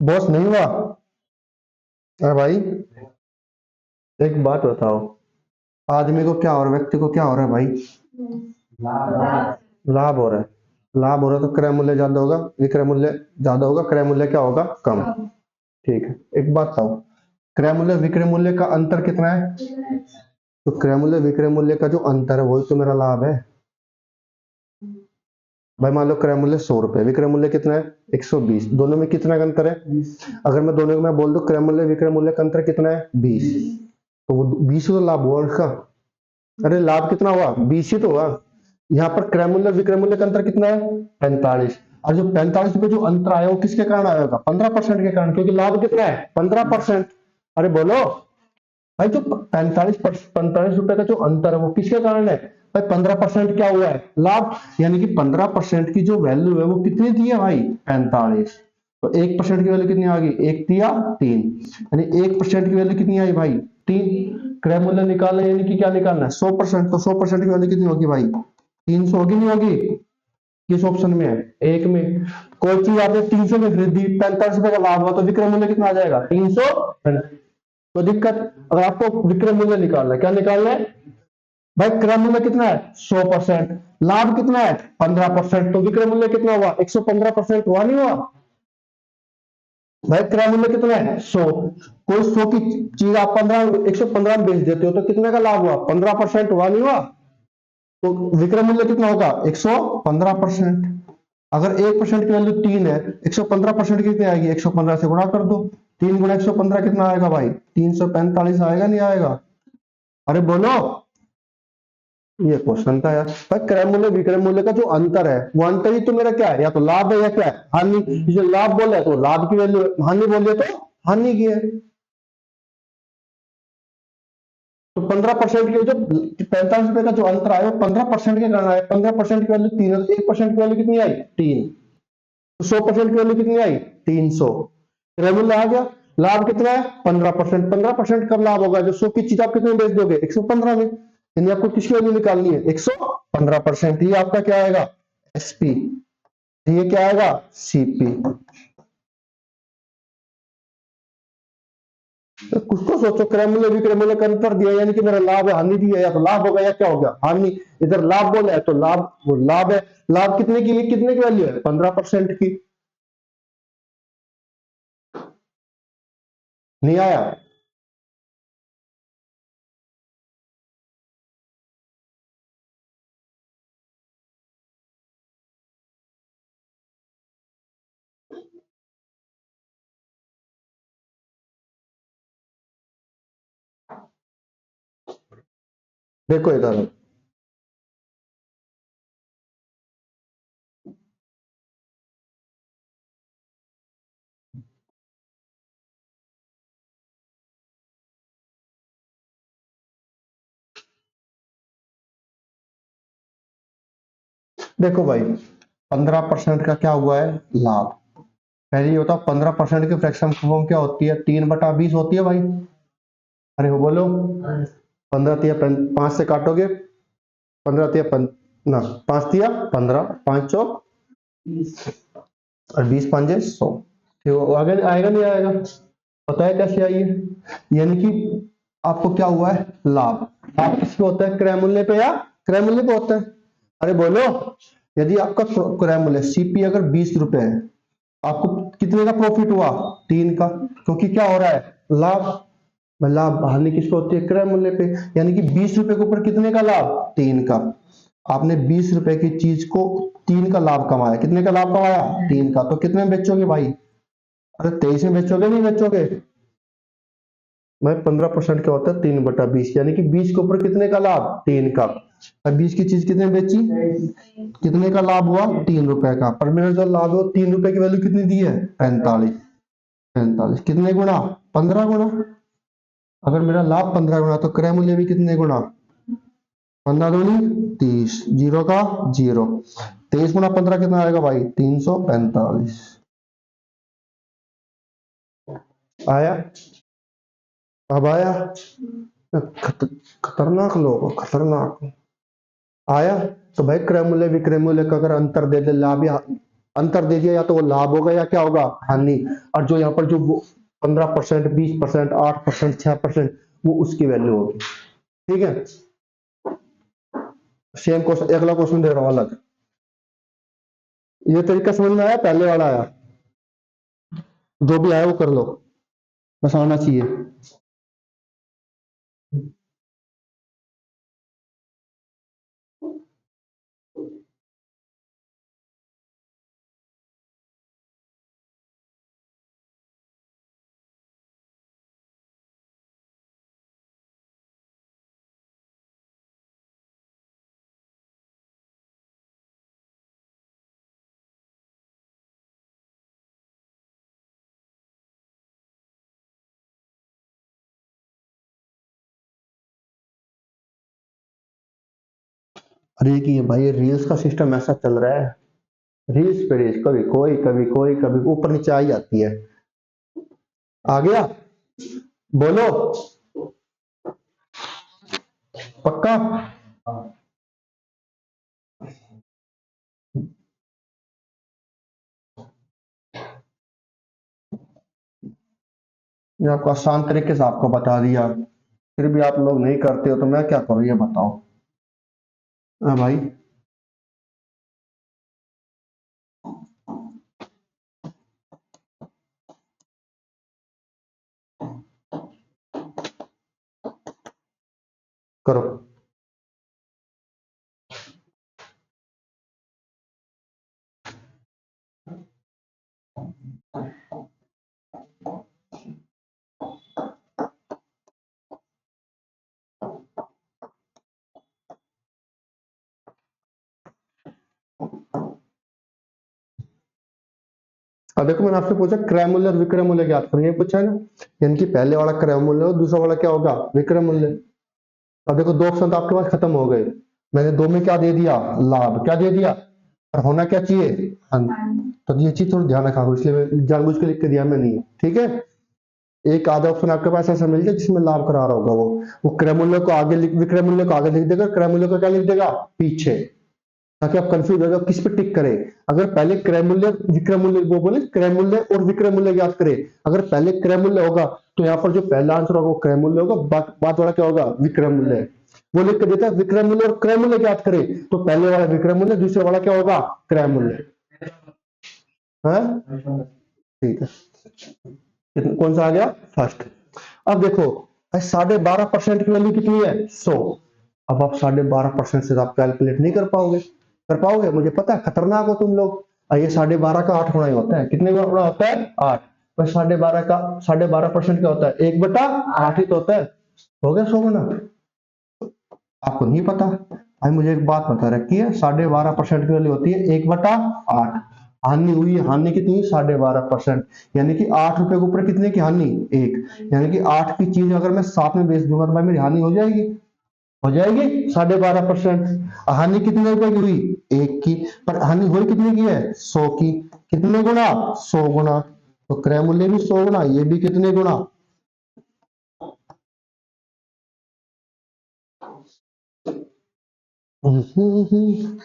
Speaker 1: बॉस नहीं हुआ? अरे भाई एक बात बताओ, आदमी को क्या हो रहा है, व्यक्ति को क्या हो रहा है भाई? लाभ हो रहा है। लाभ हो रहा है तो क्रय मूल्य ज्यादा होगा, विक्रय मूल्य ज्यादा होगा, क्रय मूल्य क्या होगा? कम। ठीक है, एक बात बताओ, क्रय मूल्य विक्रय मूल्य का अंतर कितना है? तो क्रय मूल्य विक्रय मूल्य का जो अंतर है वही तो मेरा लाभ है भाई। मान लो क्रय मूल्य 100 रुपए, विक्रय मूल्य कितना है? 120। दोनों में कितना का अंतर है? अगर मैं दोनों में बोल दूं क्रय मूल्य विक्रय मूल्य का अंतर कितना है? 20, तो वो 20 तो लाभ हुआ उसका। अरे लाभ कितना हुआ? 20 ही तो हुआ। यहाँ पर क्रय मूल्य विक्रय मूल्य का अंतर कितना है? 45। और जो 45 रुपए जो अंतर आया वो किसके कारण आया होगा? 15% के कारण, क्योंकि लाभ कितना है? 15%। अरे बोलो भाई, जो 45 रुपए का जो अंतर है वो किसके कारण है भाई? 15% क्या हुआ है? लाभ। यानी कि 15% की जो वैल्यू है वो कितनी दी है भाई? 45। तो 1% की वैल्यू कितनी आ गई? 1 दिया 3, यानी 1% की वैल्यू कितनी आई भाई? 3। क्रय मूल्य निकालना यानी कि क्या निकालना है? 100%। तो 100% की वैल्यू कितनी होगी भाई? 300 होगी नहीं होगी? किस ऑप्शन में है? एक में। कोई चीज आपने 300 में खरीदी, 45 रुपए का लाभ हुआ तो विक्रय मूल्य कितना आ जाएगा? 300। तो दिक्कत, अगर आपको विक्रय मूल्य निकालना है, क्या निकालना है भाई? क्रय मूल्य कितना है? 100%। लाभ कितना है? 15%। तो विक्रय मूल्य कितना हुआ? 115% हुआ नहीं हुआ भाई? क्रय मूल्य कितना है? 100। कोई 100 की चीज आप 115 में बेच देते हो तो कितने का लाभ हुआ? 15% हुआ नहीं हुआ? तो विक्रय मूल्य कितना होगा? 115%। अगर 1% की वैल्यू 3 है, 115% कितनी आएगी? 115 से गुणा कर दो। 3 गुणा 115 कितना आएगा भाई? 345 आएगा नहीं आएगा? अरे बोलो। ये क्वेश्चन था यार भाई। क्रय मूल्य विक्रय मूल्य का जो अंतर है वो अंतर ही तो मेरा क्या है? या तो लाभ है या क्या है? हानि। जो लाभ बोले तो लाभ की वैल्यू, हानि बोले तो हानि की है। तो 15% के जो 45 रुपए का जो अंतर आया वो 15% के कारण आया। 15% की वैल्यू 3 है, 1% की वैल्यू कितनी आई? 3। तो 100% की वैल्यू कितनी आई? 300। क्रय मूल्य आ गया। लाभ कितना है? 15%। 15% कब लाभ होगा? जो 100 की चीज आप कितने में बेच दोगे? 115 में। यानी आपको किसकी वैल्यू निकालनी है? 115%। ये आपका क्या आएगा? एसपी। ये क्या आएगा? सीपी। तो कुछ तो सोचो, क्रय मूल्य विक्रय मूल्य का अंतर दिया यानी कि मेरा लाभ है, हानि दी है, या तो लाभ होगा या क्या हो गया? हानि। इधर लाभ बोला है तो लाभ, वो लाभ है। लाभ कितने की, कितने की वैल्यू है? 15% की। नहीं आया? देखो इधर, देखो भाई 15% का क्या हुआ है लाभ। पहले ये होता 15% की फ्रैक्शन फॉर्म क्या होती है, 3/20 होती है भाई। अरे वो बोलो, 15 5 से काटोगे, 15 ना 5 15 5 और 20 5 100, तो आगे आएगा नहीं आएगा? पता है कैसे आई है? यानी कि आपको क्या हुआ है लाभ। लाभ किस पे होता है, क्रय मूल्य पे या क्रय मूल्य पे होता है? अरे बोलो, यदि आपका क्रय मूल्य सीपी अगर 20 रुपए है, आपको कितने का प्रॉफिट हुआ, 3 का, क्योंकि क्या हो रहा है लाभ। लाभ हानि किस पे होती है, क्रय मूल्य पे। यानी कि 20 रुपए के ऊपर कितने का लाभ, 3 का। आपने 20 रुपए की चीज को 3 का लाभ कमाया, कितने का लाभ कमाया, 3 का। तो कितने में बेचोगे भाई? अरे 23 में बेचोगे, नहीं बेचोगे भाई? 15% क्या होता है, 3/20, यानी कि 20 के ऊपर कितने का लाभ, 3 का। और 20 की चीज कितने में बेची, कितने का लाभ हुआ, 3 रुपए का। पर मेरा जो लाभ है 3 रुपए की वैल्यू कितनी दी है, 45। 45 कितने गुना, 15 गुना। अगर मेरा लाभ 15 गुना, तो क्रय मूल्य भी कितने गुना, 15 दूनी 30, जीरो का जीरो। 23 गुना 15 कितना आएगा भाई, 345। आया? अब आया? खतरनाक लोग हो, खतरनाक। आया? तो भाई क्रय मूल्य विक्रय मूल्य का अगर अंतर दे दे, लाभ या अंतर दे दिया, या तो वो लाभ होगा या क्या होगा, हानि। और जो यहाँ पर जो 15%, 20%, 8%, 6%, वो उसकी वैल्यू होगी। ठीक है, सेम क्वेश्चन, अगला क्वेश्चन दे रहा हूं अलग। ये तरीका समझ में आया, पहले वाला आया? जो भी आया वो कर लो, बस आना चाहिए। अरे कि भाई ये रील्स का सिस्टम ऐसा चल रहा है, रील्स पे रील्स, कभी कोई कभी कोई, कभी ऊपर नीचे आ ही जाती है। आ गया? बोलो पक्का? ये आपको आसान तरीके से आपको बता दिया, फिर भी आप लोग नहीं करते हो, तो मैं क्या करूं ये बताओ। हाँ भाई, करो। अब देखो, मैंने आपसे पूछा क्रय मूल्य और विक्रय मूल्य ज्ञात करो, ये पूछा है ना। यानी कि पहले वाला क्रय मूल्य हो, दूसरा वाला क्या होगा, विक्रय मूल्य। अब देखो, दो ऑप्शन तो आपके पास खत्म हो गए। मैंने दो में क्या दे दिया, लाभ। क्या दे दिया, और होना क्या चाहिए, तो ये चीज थोड़ा ध्यान रखा करो, इसलिए मैं जानबूझ के लिख के दिया मैं नहीं। ठीक है, एक आधा ऑप्शन आपके पास ऐसा मिल जाए जिसमें लाभ करा रहा होगा, वो क्रय मूल्य को आगे लिख, विक्रय मूल्य को आगे लिख देगा, क्रय मूल्य को क्या लिख देगा, पीछे, ताकि आप कंफ्यूज हो जाओ किस पे टिक करें। अगर पहले क्रय मूल्य विक्रय मूल्य, वो बोले क्रय मूल्य और विक्रय मूल्य ज्ञात करें, अगर पहले क्रय मूल्य होगा तो यहाँ पर जो पहला आंसर होगा वो क्रय मूल्य होगा, बाद वाला क्या होगा, विक्रय मूल्य। वो लिख के देता है विक्रय मूल्य और क्रय मूल्य ज्ञात करें, तो पहले वाला विक्रय मूल्य, दूसरे वाला क्या होगा, क्रय मूल्य। है ठीक है। कौन सा आ गया? फर्स्ट। अब देखो 12.5% की वैल्यू कितनी है? 100। अब आप 12.5% से तो आप कैलकुलेट नहीं कर पाओगे। कर पाओगे? मुझे पता है खतरनाक हो तुम लोग। ये 12.5 का 8 गुना ही होता है। कितने गुना होता है? 8। बस 12.5 का 12.5% क्या होता है? 1/8 ही तो होता है। हो गया 100 गुना। आपको नहीं पता? भाई मुझे एक बात बता रखी है, 12.5% की वैल्यू होती है 1/8। हानि हुई है, हानि कितनी? 12.5%। यानी कि 8 रुपए के ऊपर कितने की हानि? 1। यानी कि 8 की चीज अगर मैं 7 में बेच दूंगा तो भाई मेरी हानि हो जाएगी। हो जाएगी 12.5%। हानि कितने रुपए की हुई? 1 की। पर हानि हुई कितने की है? 100 की। कितने गुना? 100 गुना। तो क्रय मूल्य भी 100 गुना, ये भी कितने गुना? हम्म।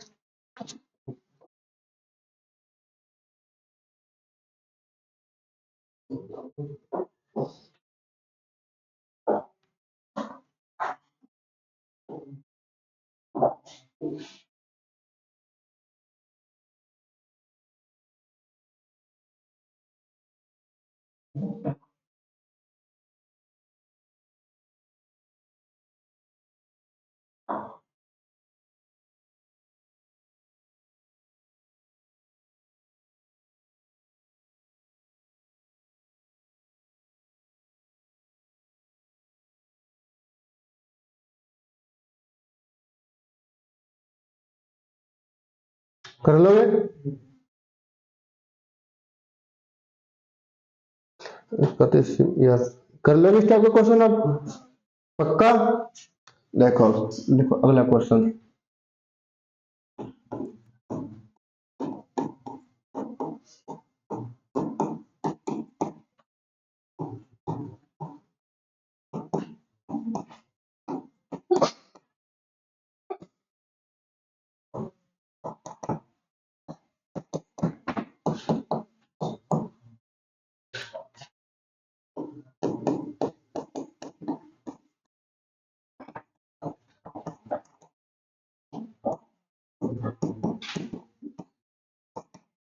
Speaker 1: कर लोगे? यस। कर लोगे इस टाइप का क्वेश्चन आप? पक्का? देखो, देखो अगला क्वेश्चन।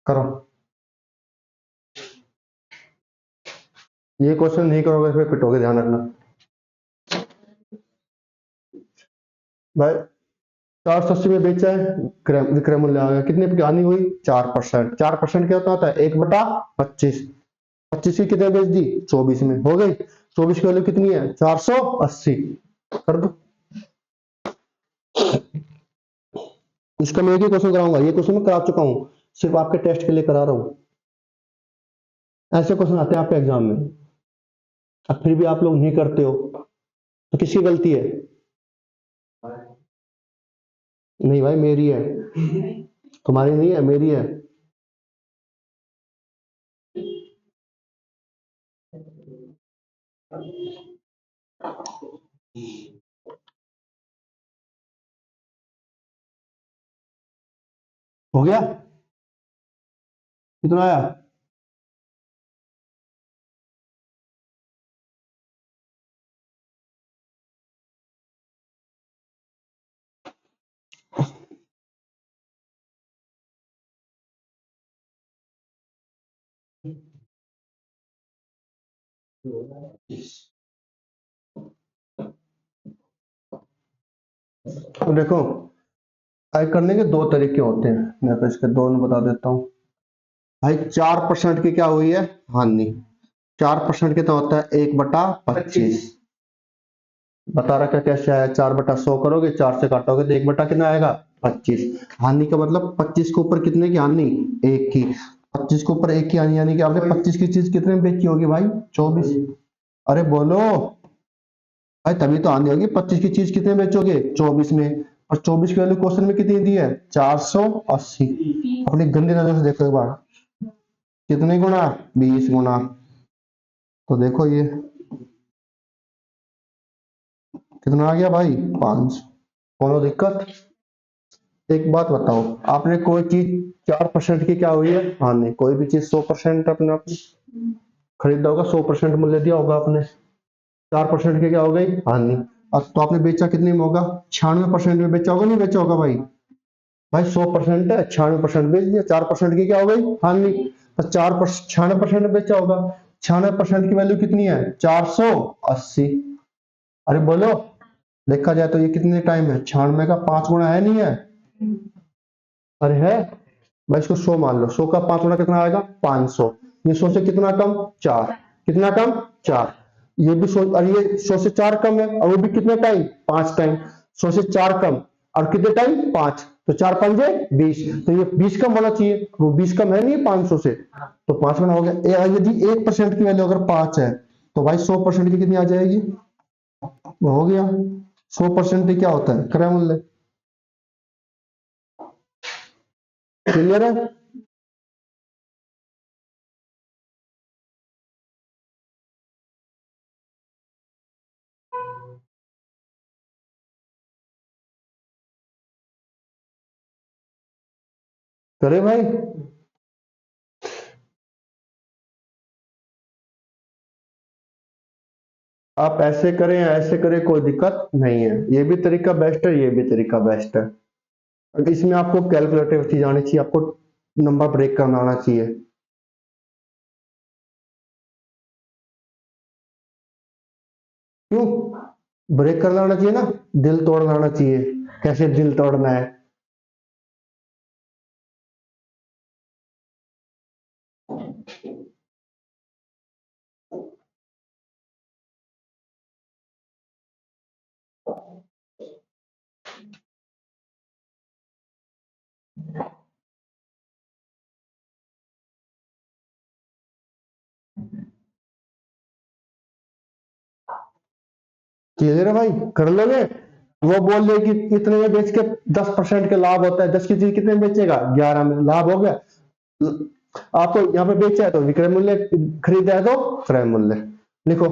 Speaker 1: करो। ये क्वेश्चन नहीं करोगे फिर पिटोगे, ध्यान रखना। भाई 480 में बेचा है, विक्रय मूल्य आ गया, कितने की हानि हुई? 4%। 4% क्या होता है? 1/25। 25 की कितने बेच दी? 24 में। हो गई। 24 की वैल्यू कितनी है? 480। कर दो। इसका मैं एक ही क्वेश्चन कराऊंगा, ये क्वेश्चन मैं करा चुका हूं, सिर्फ आपके टेस्ट के लिए करा रहा हूं। ऐसे क्वेश्चन आते हैं आपके एग्जाम में, अब फिर भी आप लोग नहीं करते हो, तो किसकी गलती है? नहीं भाई मेरी है, तुम्हारी नहीं है, मेरी है। हो गया? कितना आया? तो देखो, आय करने के दो तरीके होते हैं, मैं तो इसके दोनों बता देता हूँ। भाई 4% की क्या हुई है? हानि। 4% कितना होता है? 1/25। बता रखा कैसे आया? 4/100 करोगे, 4 से काटोगे तो 1 कितना आएगा? 25। हानि का मतलब 25 के ऊपर कितने की हानि? 1 की। 25 के ऊपर 1 की हानि, यानी कि आपने 25 की चीज कितने में बेची होगी भाई? 24। अरे बोलो भाई, तभी तो हानि होगी। 25 की चीज कितने में बेचोगे? 24 में। और 24 की वैल्यू क्वेश्चन में कितनी दी है? 480। अपनी गंदी नजर से देखो एक बार, कितने गुना? 20 गुना। तो देखो ये कितना आ गया भाई? 5। कोनो दिक्कत? एक बात बताओ, आपने कोई चीज 4% की क्या हुई है? हानि। कोई भी चीज 100% अपने आप खरीदा होगा, 100% मूल्य दिया होगा आपने, 4% की क्या हो गई? हानि। अब तो आपने बेचा कितने में होगा? 96% में बेचा होगा, नहीं बेचा होगा भाई? भाई 100% है, 96% बेच दिया, 4% की क्या हो गई? हानि। तो 4%, 96% में बेचा होगा, 96% की वैल्यू कितनी है? 480। अरे बोलो, देखा जाए तो ये कितने टाइम है? 96 का 5 गुना है, नहीं है? अरे है भाई, इसको 100 मान लो। 100 का 5 गुना कितना आएगा? 500। ये 100 से कितना कम? 4। कितना कम? 4। ये भी 100, और ये 100 से 4 कम है, और वो भी कितने टाइम? 5 टाइम। 100 से 4 कम, और कितने टाइम? 5। तो 4 पंजे 20, तो ये 20 कम होना चाहिए, वो 20 कम है नहीं 500 से, तो 5 गुना हो गया। यदि 1% की वैल्यू अगर 5 है, तो भाई 100% की कितनी आ जाएगी? वो हो गया। 100% क्या होता है? क्रय मूल्य। क्लियर है? करे भाई? आप ऐसे करें या ऐसे करें, कोई दिक्कत नहीं है। ये भी तरीका बेस्ट है, ये भी तरीका बेस्ट है। इसमें आपको कैलकुलेटिव चीज आनी चाहिए, आपको नंबर ब्रेक करना आना चाहिए। क्यों ब्रेक करना आना चाहिए ना? दिल तोड़ना आना चाहिए। कैसे दिल तोड़ना है? क्लियर है भाई? कर लोगे? वो बोल रहे कि इतने में बेच के 10% के लाभ होता है, 10 की चीज कितने में बेचेगा? 11 में लाभ हो गया। आपको यहाँ पे बेचा है तो विक्रय मूल्य, खरीदा है तो क्रय मूल्य। लिखो।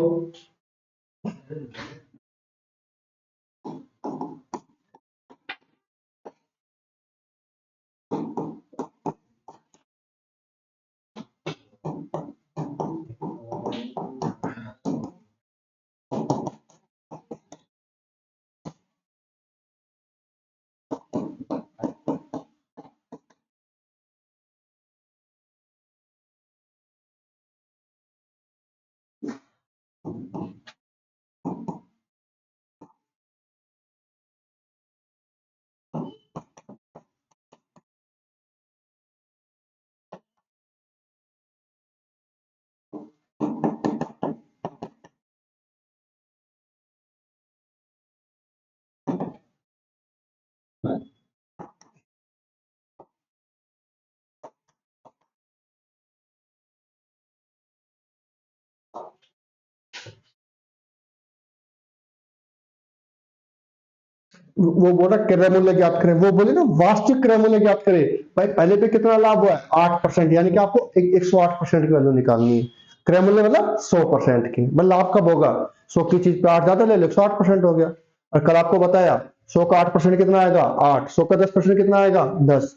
Speaker 1: वो बोला क्रय मूल्य ज्ञात करें, वो बोले ना वास्तविक क्रय मूल्य ज्ञात करें। भाई पहले पे कितना लाभ हुआ है? 8%, यानी कि आपको 108% की वैल्यू निकालनी है। क्रय मूल्य मतलब 100% की। मतलब लाभ कब होगा? 100 की चीज पे 8 ज्यादा ले लो, 108% हो गया। और कल आपको बताया 100 का 8% कितना आएगा? 8। 100 का 10% कितना आएगा? 10।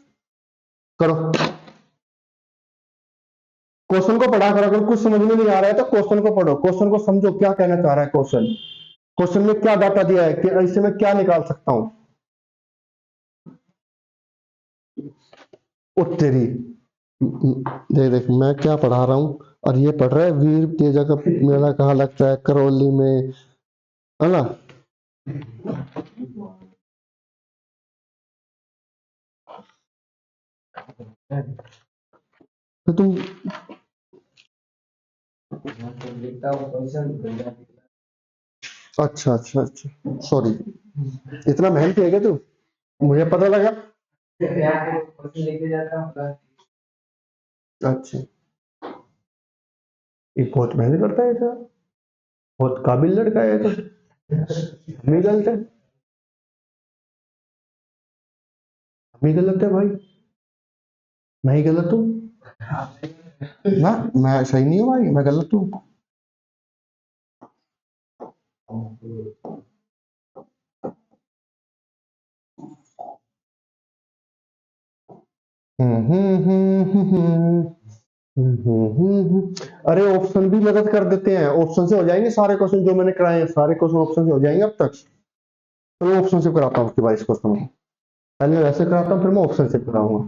Speaker 1: करो। क्वेश्चन को पढ़ा करो। अगर कुछ समझ में नहीं आ रहा है तो क्वेश्चन को पढ़ो, क्वेश्चन को समझो, क्या कहना चाह रहा है क्वेश्चन। क्वेश्चन में क्या डाटा दिया है कि इससे मैं क्या निकाल सकता हूं? उत्तरी। देख देख मैं क्या पढ़ा रहा हूँ, और ये पढ़ रहा है वीर तेजा का मेला कहाँ लगता है? करौली में, है ना? तो तुम, अच्छा अच्छा अच्छा, सॉरी। इतना मेहनत है क्या तू? मुझे पता लगा।
Speaker 2: लेके जाता हूँ।
Speaker 1: अच्छा, ये बहुत मेहनत करता है सर, बहुत काबिल लड़का है ये तो। हम ही गलत है, हम ही गलत है भाई। मैं ही गलत हूँ ना? मैं सही नहीं हूँ भाई, मैं गलत हूँ। हम्म हम्म हम्म हम्म हम्म अरे ऑप्शन भी मदद कर देते हैं, ऑप्शन से हो जाएंगे सारे क्वेश्चन जो मैंने कराए हैं, सारे क्वेश्चन ऑप्शन से हो जाएंगे अब तक। तो मैं ऑप्शन से कराता हूँ उसके बाद इस क्वेश्चन को। पहले मैं वैसे कराता हूँ, फिर मैं ऑप्शन से कराऊंगा।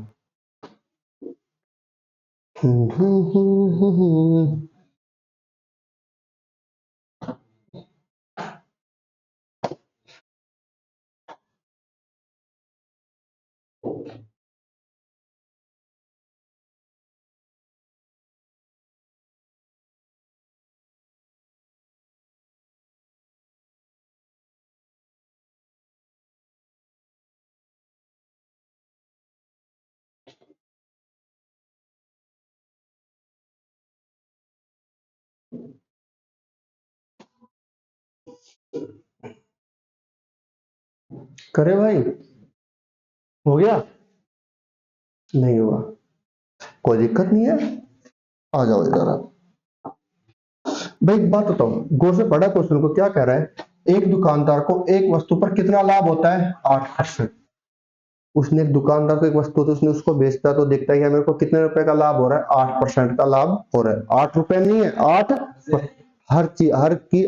Speaker 1: करे भाई, हो गया? नहीं हुआ? कोई दिक्कत नहीं है, आ जाओ इधर आप। भाई एक बात बताओ, गौर से पढ़ा क्वेश्चन को, क्या कह रहा है? एक दुकानदार को एक वस्तु पर कितना लाभ होता है? 8%। उसने एक दुकानदार को एक वस्तु, तो उसने उसको बेचता तो देखता है कि मेरे को कितने रुपए का लाभ हो रहा है? 8% का लाभ हो रहा है। 8 रुपए नहीं है, 8। हर चीज,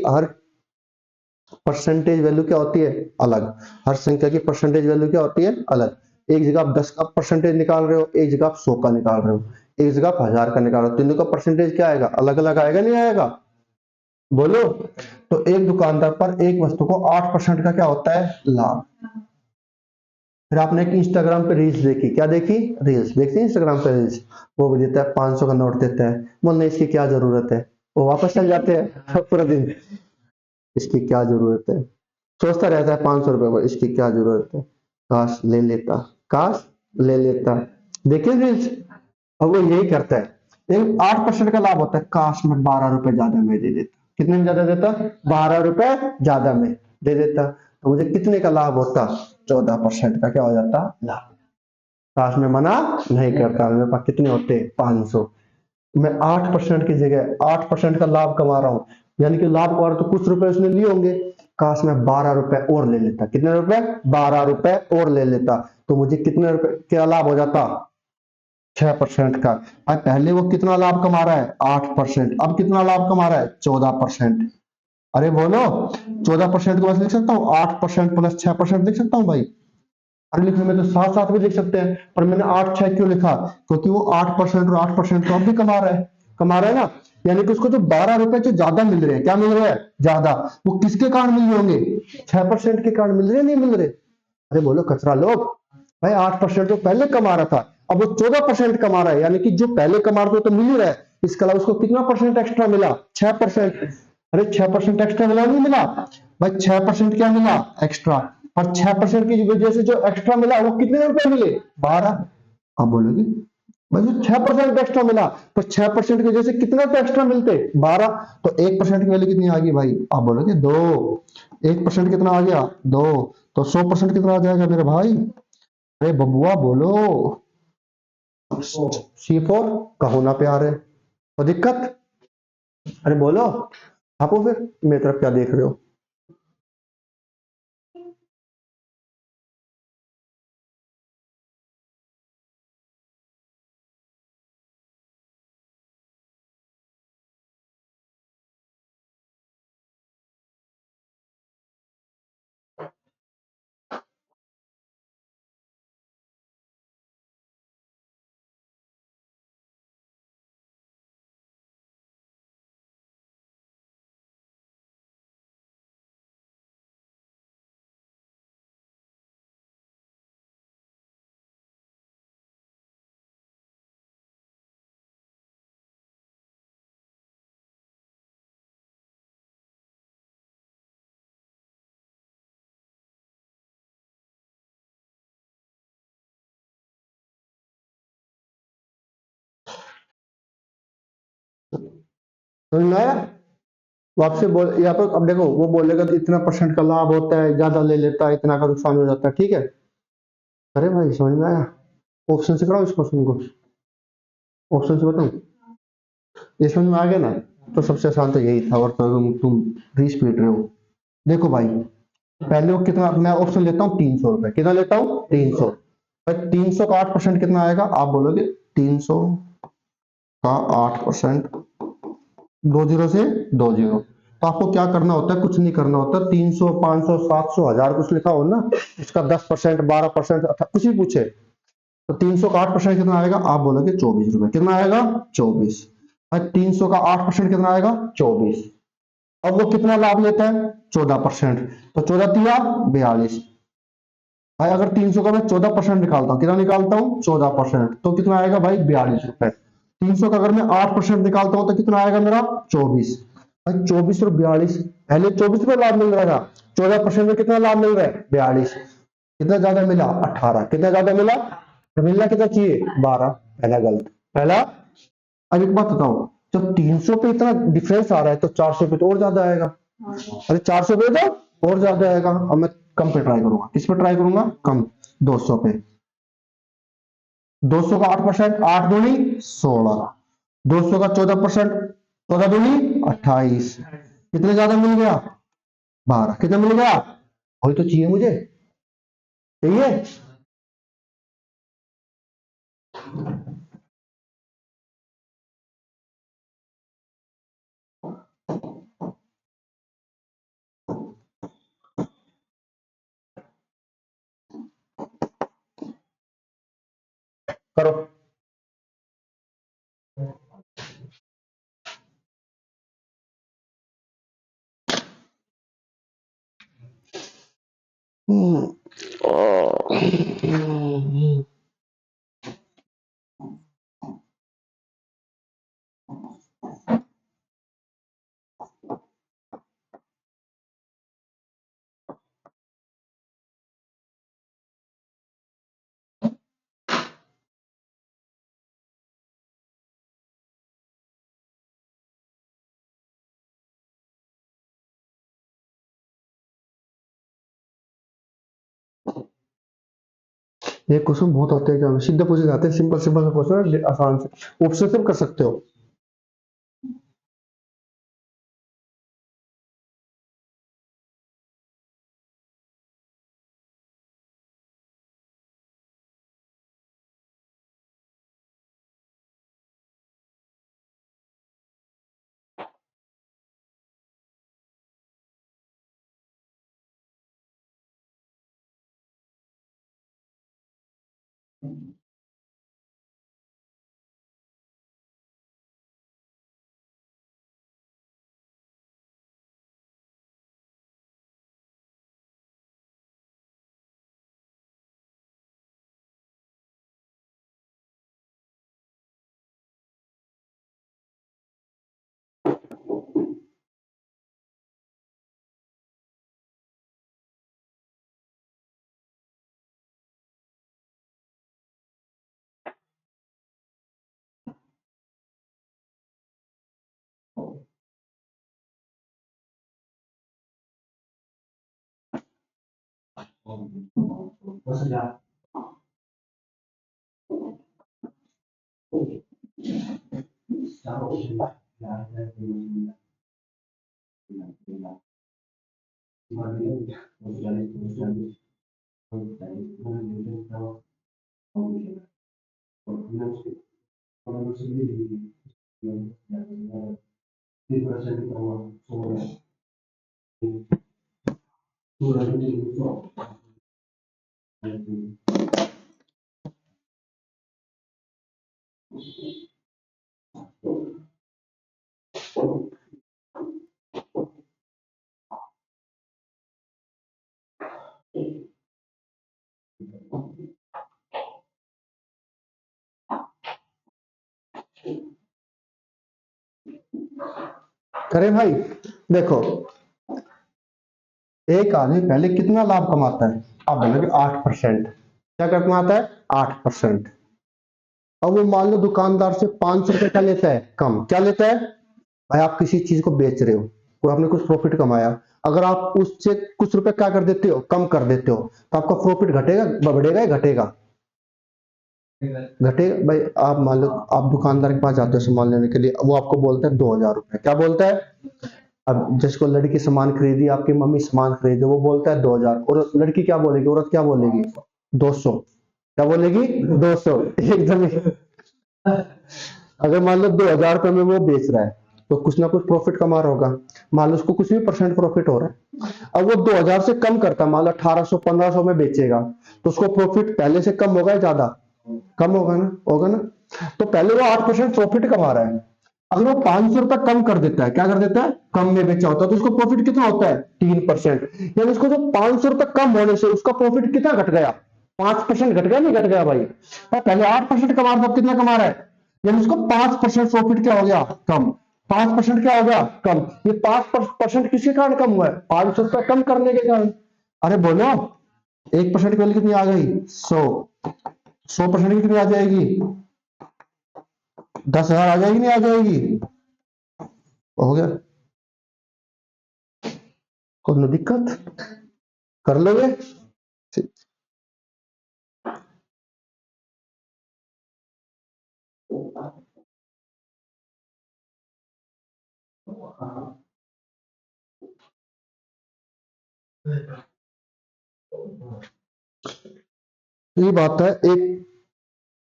Speaker 1: हर परसेंटेज वैल्यू क्या होती है? अलग। हर संख्या की परसेंटेज वैल्यू क्या होती है? अलग। एक जगह आप 10 का परसेंटेज निकाल रहे हो, एक जगह आप 100 का निकाल रहे हो, एक जगह आप 1000 का निकाल रहे हो, तीनों का परसेंटेज क्या आएगा? अलग अलग आएगा, नहीं आएगा? बोलो। तो एक दुकानदार पर एक वस्तु को 8% का क्या होता है? लाभ। फिर आपने एक इंस्टाग्राम पे रील्स देखी, क्या देखी? रील्स देखती है इंस्टाग्राम पे रील्स। वो भी देता है 500 का नोट देता है, बोलने इसकी क्या जरूरत है, वो वापस चल जाते हैं पूरा दिन। इसकी क्या जरूरत है, सोचता रहता है 500 रुपए को, इसकी क्या जरूरत है, काश ले लेता, काश ले लेता। देखिए रील्स। अब वो यही करता है, लेकिन 8% का लाभ होता है, काश मैं 12 रुपए ज्यादा में दे देता। कितने में ज्यादा देता? 12 रुपए ज्यादा में दे देता, तो मुझे कितने का लाभ होता? 14% का क्या हो जाता? लाभ। काश मैं मना नहीं करता, मेरे पास कितने होते? 500। मैं 8% की जगह 8% का लाभ कमा रहा हूं, यानी कि लाभ और तो कुछ रुपए उसने लिए होंगे, काश मैं 12 रुपए और ले लेता। कितने रुपए? 12 रुपए और ले लेता, तो मुझे कितने रुपए क्या लाभ हो जाता? 6% का। अब पहले वो कितना लाभ कमा रहा है? 8%। अब कितना लाभ कमा रहा है? 14%। अरे बोलो, 14% को मैं लिख सकता हूँ 8% प्लस 6% लिख सकता हूँ भाई। अरे लिखने में तो साथ साथ भी लिख सकते हैं, पर मैंने 8 6 क्यों लिखा? क्योंकि वो 8% और 8% तो अब भी कमा रहा है, कमा रहा है ना। यानी कि उसको जो 12 रुपए जो ज्यादा मिल रहे हैं, क्या मिल रहे हैं? ज्यादा। वो किसके कारण मिल रहे होंगे? 6% के कारण मिल रहे हैं, नहीं मिल रहे? अरे बोलो कचरा लोग। भाई 8% जो पहले कमा रहा था, अब वो 14% कमा रहा है, यानी कि जो पहले कमा रहा था तो मिल ही रहा है, इसके अलावा उसको कितना परसेंट एक्स्ट्रा मिला? 6%। अरे 6% एक्स्ट्रा मिला, नहीं मिला? भाई 6% क्या मिला? एक्स्ट्रा। और 6% की वजह से जो एक्स्ट्रा मिला वो कितने रुपए मिले? 12। आप बोलोगे भाई जो 6% एक्स्ट्रा मिला, तो 6% की वजह से कितने रुपए एक्स्ट्रा मिलते? 12। तो 1% की वैल्यू कितनी आ गई भाई? आप बोलोगे 2। 1% कितना आ गया? 2। तो 100% कितना आ जाएगा मेरे भाई? अरे बबुआ बोलो। C4 का होना प्यार है, तो दिक्कत? अरे बोलो, आपको फिर मेरी तरफ क्या देख रहे हो? समझ में आया? वो आपसे बोल, यहाँ पर अब देखो, वो बोलेगा तो इतना परसेंट का लाभ होता है, ज्यादा ले लेता है, इतना का नुकसान हो जाता है, ठीक है? अरे भाई समझ में आया? ऑप्शन से कराओ इस क्वेश्चन को, ऑप्शन से बताऊं? ये समझ में आ गया ना? तो सबसे आसान तो यही था, और तो तुम रीच पीट रहे हो। देखो भाई, पहले वो कितना, मैं ऑप्शन लेता हूँ 300 रुपए। कितना लेता हूँ? 300। भाई 300 का 8% कितना आएगा? आप बोलोगे 300 का 8%, 20 से 20। तो आपको क्या करना होता है? कुछ नहीं करना होता। 300 500 700 1000 कुछ लिखा हो ना, इसका 10% 12% कुछ भी पूछे, तो 300 का 8% कितना आएगा? आप बोलोगे 24 रुपए। कितना आएगा? 24। भाई 300 का 8% कितना आएगा? 24। अब वो कितना लाभ लेता है? 14%। तो 14 तिया 42। भाई अगर 300 का मैं 14% निकालता हूँ, कितना निकालता हूँ? 14%, तो कितना आएगा भाई? 42 रुपए। 300 का अगर मैं 8% निकालता हूँ तो कितना आएगा मेरा? 24। भाई 24 और 42, पहले 24 रुपए लाभ मिल रहा था, 14% में कितना लाभ मिल रहा है? 42। कितना ज्यादा मिला? 18। कितना ज्यादा मिला? तो मिलना कितना चाहिए? 12। पहला गलत, पहला। अब एक बात बताओ, जब 300 पे इतना डिफरेंस आ रहा है तो 400 पे तो और ज्यादा आएगा। अरे 400 पे तो और ज्यादा आएगा। अब मैं कम पे ट्राई करूंगा, किस पे ट्राई करूंगा, कम, 200 पे। 200 का 8%, 8 दूनी 16, 200 का 14%, 14 दूनी 28, कितने ज्यादा मिल गया, 12, कितना मिल गया, वही तो चाहिए मुझे, चाहिए। करो। ये क्वेश्चन बहुत होते हैं, क्या सीधे पूछे जाते हैं, सिंपल सिंपल क्वेश्चन आसान से ऑब्सेसिव कर सकते हो। करें भाई, देखो, एक आदमी पहले कितना लाभ कमाता है, आप बोलोगे 8%, क्या कमाता है, 8%। अब वो मान लो दुकानदार से 500 रुपए का लेता है, कम, क्या लेता है, भाई आप किसी चीज को बेच रहे हो, कोई आपने कुछ प्रॉफिट कमाया, अगर आप उससे कुछ रुपए क्या कर देते हो, कम कर देते हो, तो आपका प्रॉफिट घटेगा, बढ़ेगा या घटेगा, घटेगा। भाई आप मान लो आप दुकानदार के पास जाते हो सामान लेने के लिए, वो आपको बोलता है 2000 रुपए, क्या बोलता है, अब जिसको लड़की सामान खरीदी, आपकी मम्मी सामान खरीदे, वो बोलता है 2000, और लड़की क्या बोलेगी, औरत क्या बोलेगी, 200, क्या बोलेगी, 200, एकदम ही। अगर मान लो 2000 रुपए में वो बेच रहा है, तो कुछ ना कुछ प्रॉफिट कमा रहा होगा, मान लो उसको कुछ भी परसेंट प्रॉफिट हो रहा है। अब वो 2000 से कम करता, मान लो 1800 1500 में बेचेगा, तो उसको प्रॉफिट पहले से कम होगा या ज्यादा, कम होगा ना, होगा ना। तो पहले वो 8% प्रॉफिट कमा रहा है, अगर वो 500 रुपए कम कर देता है, क्या कर देता है, कम में बेचा होता है, तो उसको प्रॉफिट कितना होता है, 3%। यानी उसको जो 500 रुपए कम होने से उसका प्रॉफिट कितना घट गया, 5% घट गया, नहीं घट गया भाई, और पहले 8% कमा रहा था, अब कितना कमा रहा है, यानी उसको 5% प्रॉफिट क्या हो गया, कम, 5% क्या हो गया, कम। ये 5% किसके कारण कम हुआ है, 500 रुपए कम करने के कारण। अरे बोलो, 1% की वैल्यू कितनी आ गई, 100, 100% की कितनी आ जाएगी, 10,000 आ जाएगी, नहीं आ जाएगी, हो गया? कोई दिक्कत? कर लोगे? ठीक। ये बात है, एक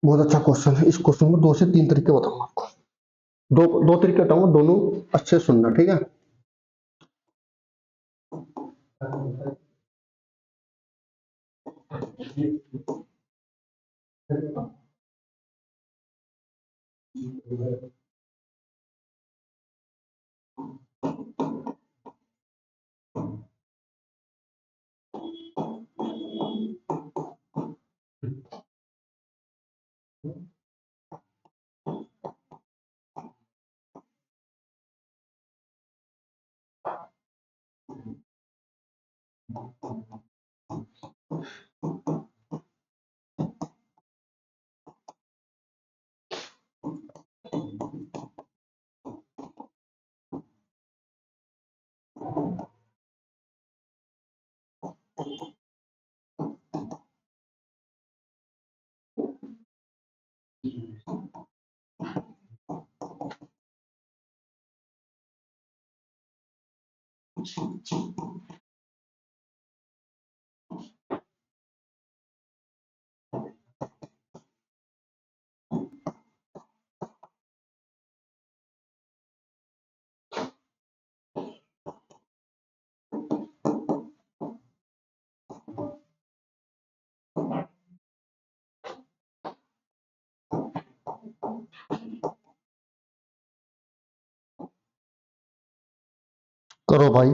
Speaker 1: बहुत अच्छा क्वेश्चन है। इस क्वेश्चन में 2 से 3 तरीके बताऊंगा आपको। दो दो तरीके बताऊंगा, दोनों अच्छे से सुनना, ठीक है? करो भाई।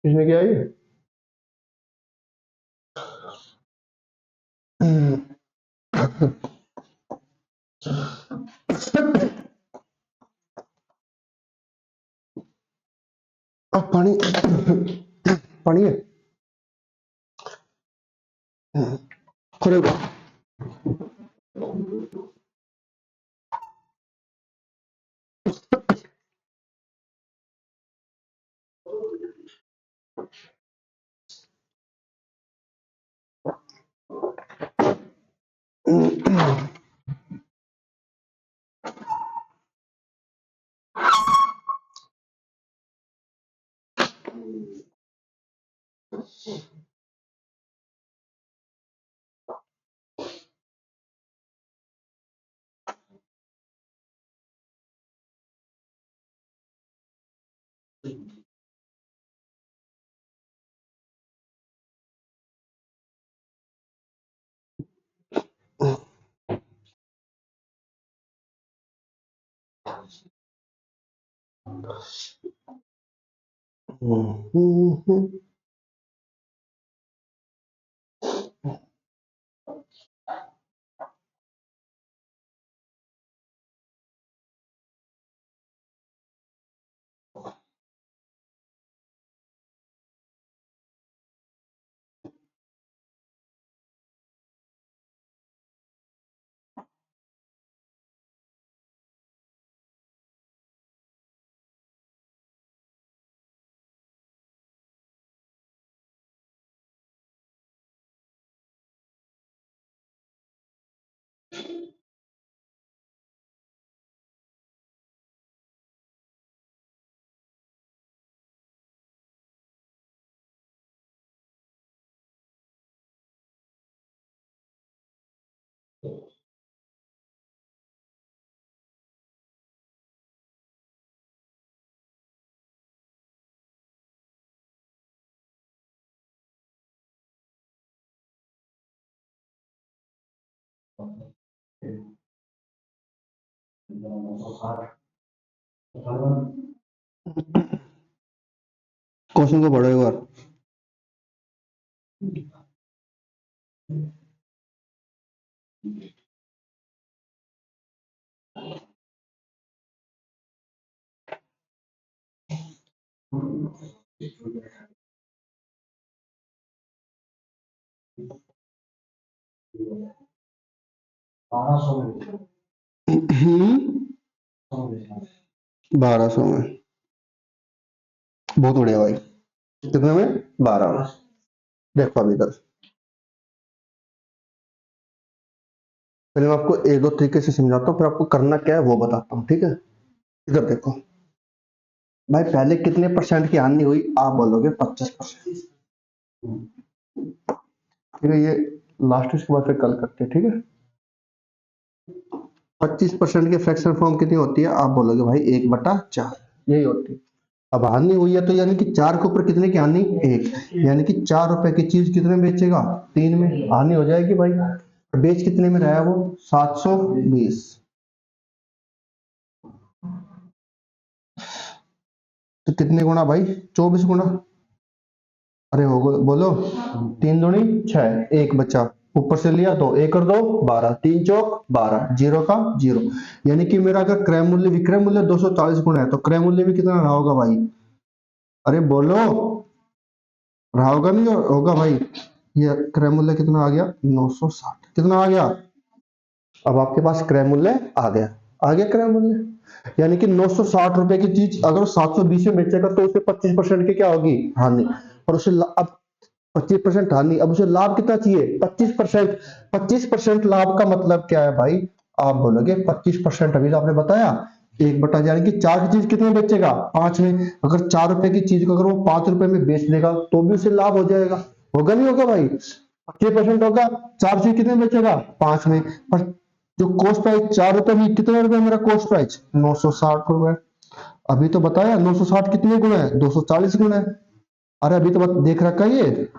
Speaker 1: इसमें क्या है ये? अब पानी, पानी है। खड़े हो। क्वेश्चन को पढ़ो एक बार।
Speaker 2: बारह सौ में
Speaker 1: 1200 में, बहुत बढ़िया भाई। कितने में? 12 में। देखो अभी इधर, पहले मैं आपको एक दो तरीके से समझाता हूँ, फिर आपको करना क्या है वो बताता हूँ, ठीक है। इधर देखो भाई, पहले कितने परसेंट की हानि हुई? आप बोलोगे 25%। ठीक है, ये लास्ट इसके बाद फिर कल करते हैं, ठीक है। 25% की फ्रैक्शन फॉर्म कितनी होती है? आप बोलोगे भाई 1/4, यही होती है। अब हानि हुई है तो यानी कि 4 के ऊपर कितने की हानि? 1, यानी कि 4 रुपए की चीज कितने में बेचेगा? 3 में। हानि हो जाएगी भाई। बेच कितने में रहा है वो? 720। तो कितने गुना भाई? 24 गुना। अरे हो बोलो, 3 दूनी 6, 1 बचा, ऊपर से लिया तो 1 और 2 12, 3 चौक 12, जीरो का जीरो। यानी कि मेरा अगर क्रय मूल्य विक्रय मूल्य 240 गुना है तो क्रय मूल्य भी कितना रहा होगा भाई? अरे बोलो, रहा होगा नहीं होगा भाई? ये क्रय मूल्य कितना आ गया? 960। कितना आ गया? अब आपके पास क्रय मूल्य आ गया। आ गया क्रय मूल्य, यानी कि 960 रुपए की चीज अगर 720 में बेचेगा तो उसे 25% की क्या होगी? हानि। और उसे अब 25% हानि, अब उसे लाभ कितना चाहिए? 25%। 25% लाभ का मतलब क्या है भाई? आप बोलोगे 25%, अभी तो आपने बताया 1 बटा, यानी कि 4 की चीज कितने में बेचेगा? 5 में। अगर 4 रुपए की चीज को अगर वो 5 रुपए में बेच देगा तो भी उसे लाभ हो जाएगा, होगा नहीं होगा भाई? 25% होगा, 4 चीज कितने में बेचेगा? 5 में। पर जो कॉस्ट प्राइस 4 रुपए में, कितने रुपए मेरा कॉस्ट प्राइस? 960 रुपए। अभी तो बताया 960 कितने गुना है? 240 गुना है। अरे अभी तो देख रखा है ये।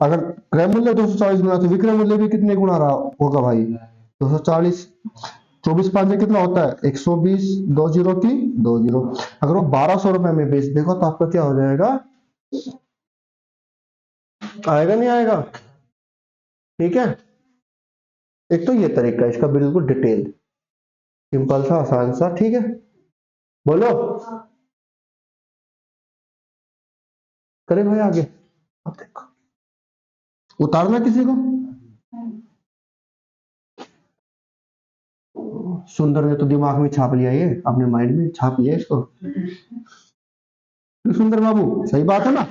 Speaker 1: अगर क्रय मूल्य 240 गुना तो विक्रय मूल्य भी कितने गुना रहा होगा भाई? 240। 24 पांच कितना होता है? 120, 2 जीरो की 2 जीरो। अगर वो 1200 रुपए में बेच देगा तो आपका क्या हो जाएगा? आएगा नहीं आएगा? ठीक है। एक तो ये तरीका है इसका, बिल्कुल डिटेल, सिंपल सा, आसान सा, ठीक है। बोलो, करे भाई आगे। अब देखो, उतारना किसी को? सुंदर ने तो दिमाग में छाप लिया, ये अपने माइंड में छाप लिया इसको। सुंदर बाबू, सही बात है ना?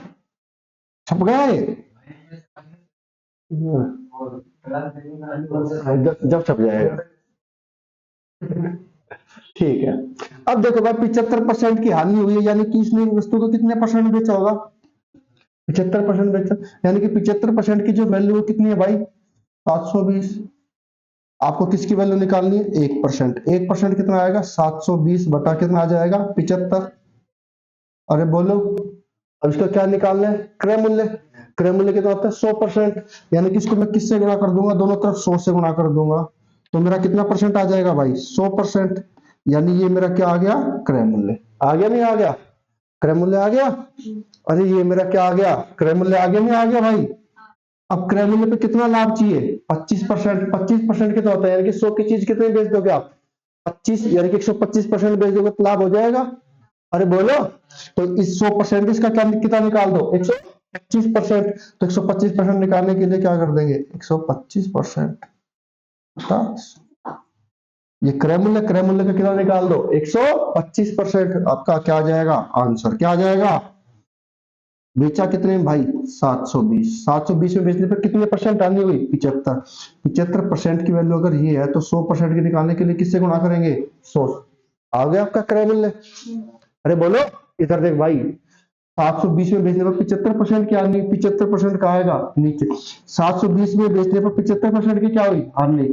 Speaker 1: छप गया ये। जब छप जाएगा। ठीक है। अब देखो भाई, 75% की हानि हुई है, यानी कि इसने वस्तु को कितने परसेंट बेचा होगा? 75% बेचा, यानी कि 75% की जो वैल्यू कितनी है भाई? 720। आपको किसकी वैल्यू निकालनी है? 1%। 1% कितना आएगा? 720 बटा कितना आ जाएगा? 75। अरे बोलो, अब इसका क्या निकालना है? क्रय मूल्य। क्रय मूल्य कितना होता है? 100%। यानी कि इसको मैं किससे गुणा कर दूंगा? दोनों तरफ 100 से गुणा कर दूंगा, तो मेरा कितना परसेंट आ जाएगा भाई? 100%। यानी ये मेरा क्या आ गया? क्रय मूल्य। आ गया नहीं आ गया? क्रय मूल्य आ गया। अरे ये मेरा क्या आ गया? क्रय मूल्य आ गया नहीं आ गया भाई? अब क्रय मूल्य पे कितना लाभ चाहिए? 25%। 25% कितना होता है? यानी कि 100 की चीज कितने बेच दोगे आप? 25, यानी कि 125% बेच दोगे तो लाभ हो जाएगा। अरे बोलो, तो इस 100% इसका क्या कितना निकाल दो? 125%। तो 125% निकालने के लिए क्या कर देंगे? 125%। ये क्रय मूल्य का कितना निकाल दो? 125%। आपका क्या आ जाएगा? आंसर क्या आ जाएगा? बेचा कितने में भाई? 720। 720 में बेचने पर कितने परसेंट हानि हुई? 75। 75% की वैल्यू अगर ये है तो 100% की निकालने के लिए किससे गुणा करेंगे? 100। आ गया आपका क्रय मूल्य। अरे बोलो, इधर देख भाई, 720 में बेचने पर 75% की हानि। 75% का आएगा नीचे। 720 में बेचने पर 75% की क्या हुई? हानि।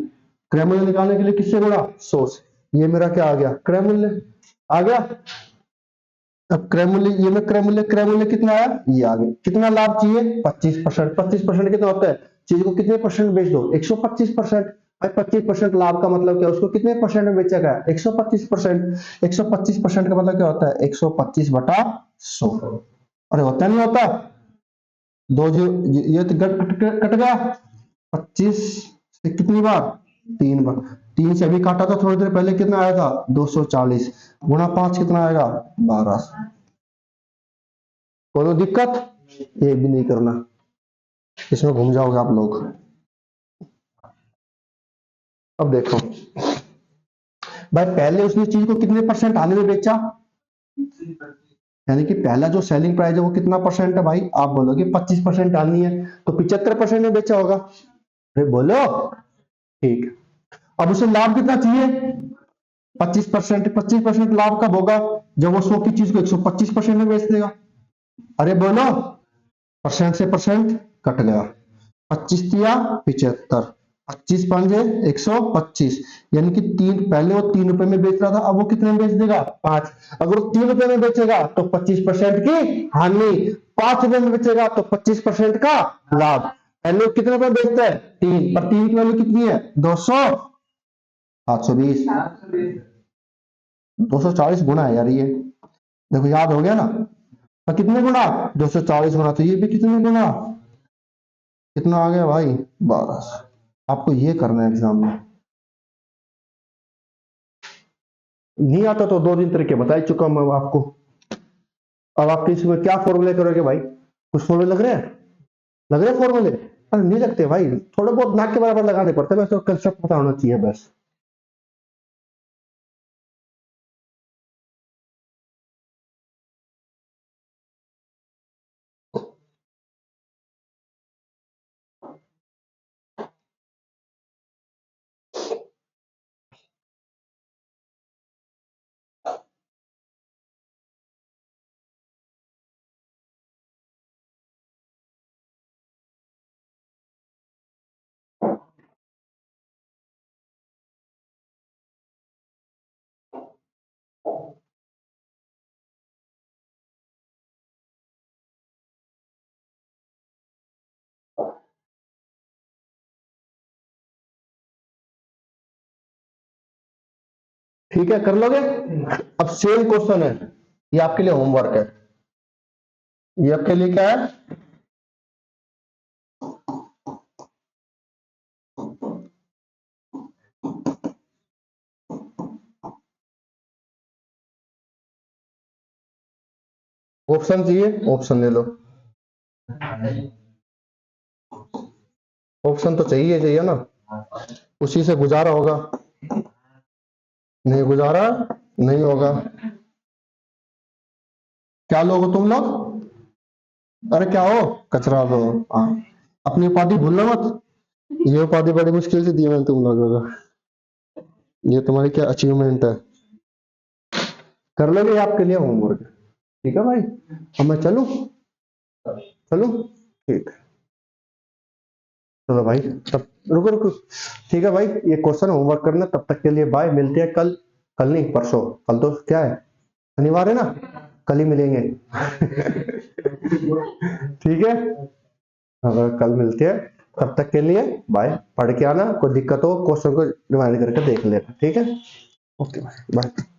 Speaker 1: क्रय मूल्य निकालने के लिए किससे गुणा? 100 से। ये मेरा क्या आ गया? क्रय मूल्य आ गया। अब क्रय मूल्य, ये में क्रय मूल्य कितना आया? ये आ गया। कितना लाभ चाहिए? 25%। 25% कितना होता है? चीज को कितने परसेंट बेच दो? 125%। भाई 25% लाभ का मतलब क्या? उसको कितने परसेंट में बेचा गया? 125%। 125% का मतलब क्या होता है? 125 बटा 100। अरे होता नहीं होता? दो जो, ये तो कट गया। 25 से कितनी बार? 3 बार। 3 से अभी काटा था थोड़ी देर पहले, कितना आया था? 240 गुणा 5 कितना आएगा? 12। कोनो दिक्कत? ये भी नहीं करना, इसमें घूम जाओगे आप लोग। अब देखो भाई, पहले उसने चीज को कितने परसेंट आने में बेचा, यानी कि पहला जो सेलिंग प्राइस है वो कितना परसेंट है भाई? आप बोलोगे 25% डालनी है, तो 75% में बेचा होगा। अरे बोलो, ठीक। अब उसे लाभ कितना चाहिए? 25%। 25% लाभ कब होगा? जब वो 100 की चीज को 125% में बेच देगा। अरे बोलो, परसेंट से परसेंट कट गया, 25 दिया 75, 25 पंजे 125, यानी कि तीन, पहले वो 3 रुपए में बेच रहा था, अब वो कितने में बेच देगा? 5। अगर वो 3 रुपए में बेचेगा तो 25% की हानि, 5 रुपए में बेचेगा तो 25% का लाभ। पहले वो कितने रुपए बेचता है? 3, पर 3 की वैल्यू कितनी है? 200, 720, 240 गुना है यार ये, देखो याद हो गया ना? और कितने गुना? 240 गुना, तो ये भी कितने गुना? कितना आ गया भाई? 1200। आपको ये करना है एग्जाम में, नहीं आता तो 2 दिन तरीके बता ही चुका मैं आपको। अब आप इसमें क्या फॉर्मूले करोगे भाई? कुछ फॉर्मूले लग रहे हैं? लग रहे फॉर्मूले? अरे नहीं लगते भाई, थोड़े बहुत नाक के बराबर लगाने पड़ते हैं, बस तो कंसेप्ट पता होना चाहिए बस। ठीक है, कर लोगे? अब सेम क्वेश्चन है, ये आपके लिए होमवर्क है। ये आपके लिए क्या है? ऑप्शन चाहिए? ऑप्शन ले लो। ऑप्शन तो चाहिए चाहिए ना, उसी से गुजारा होगा। नहीं गुजारा नहीं होगा। क्या लोग तुम लोग? अरे क्या हो? कचरा दो। हाँ, अपनी उपाधि भूलना मत। ये उपाधि बड़ी मुश्किल से दी मैंने तुम लोगों को, ये तुम्हारी क्या अचीवमेंट है। कर लोगे? ये आपके लिए होमवर्क है, ठीक है भाई? अब मैं चलूं? चलूं? ठीक है, चलो भाई, तब रुको रुको। ठीक है भाई, ये क्वेश्चन होमवर्क करना, तब तक के लिए बाय, मिलते हैं कल। कल नहीं, परसों। कल तो क्या है, शनिवार है ना? कल ही मिलेंगे। ठीक है, कल मिलते हैं, तब तक के लिए बाय। पढ़ के आना, कोई दिक्कत हो क्वेश्चन को रिवाइज करके देख लेना, ठीक है? Okay bye bye.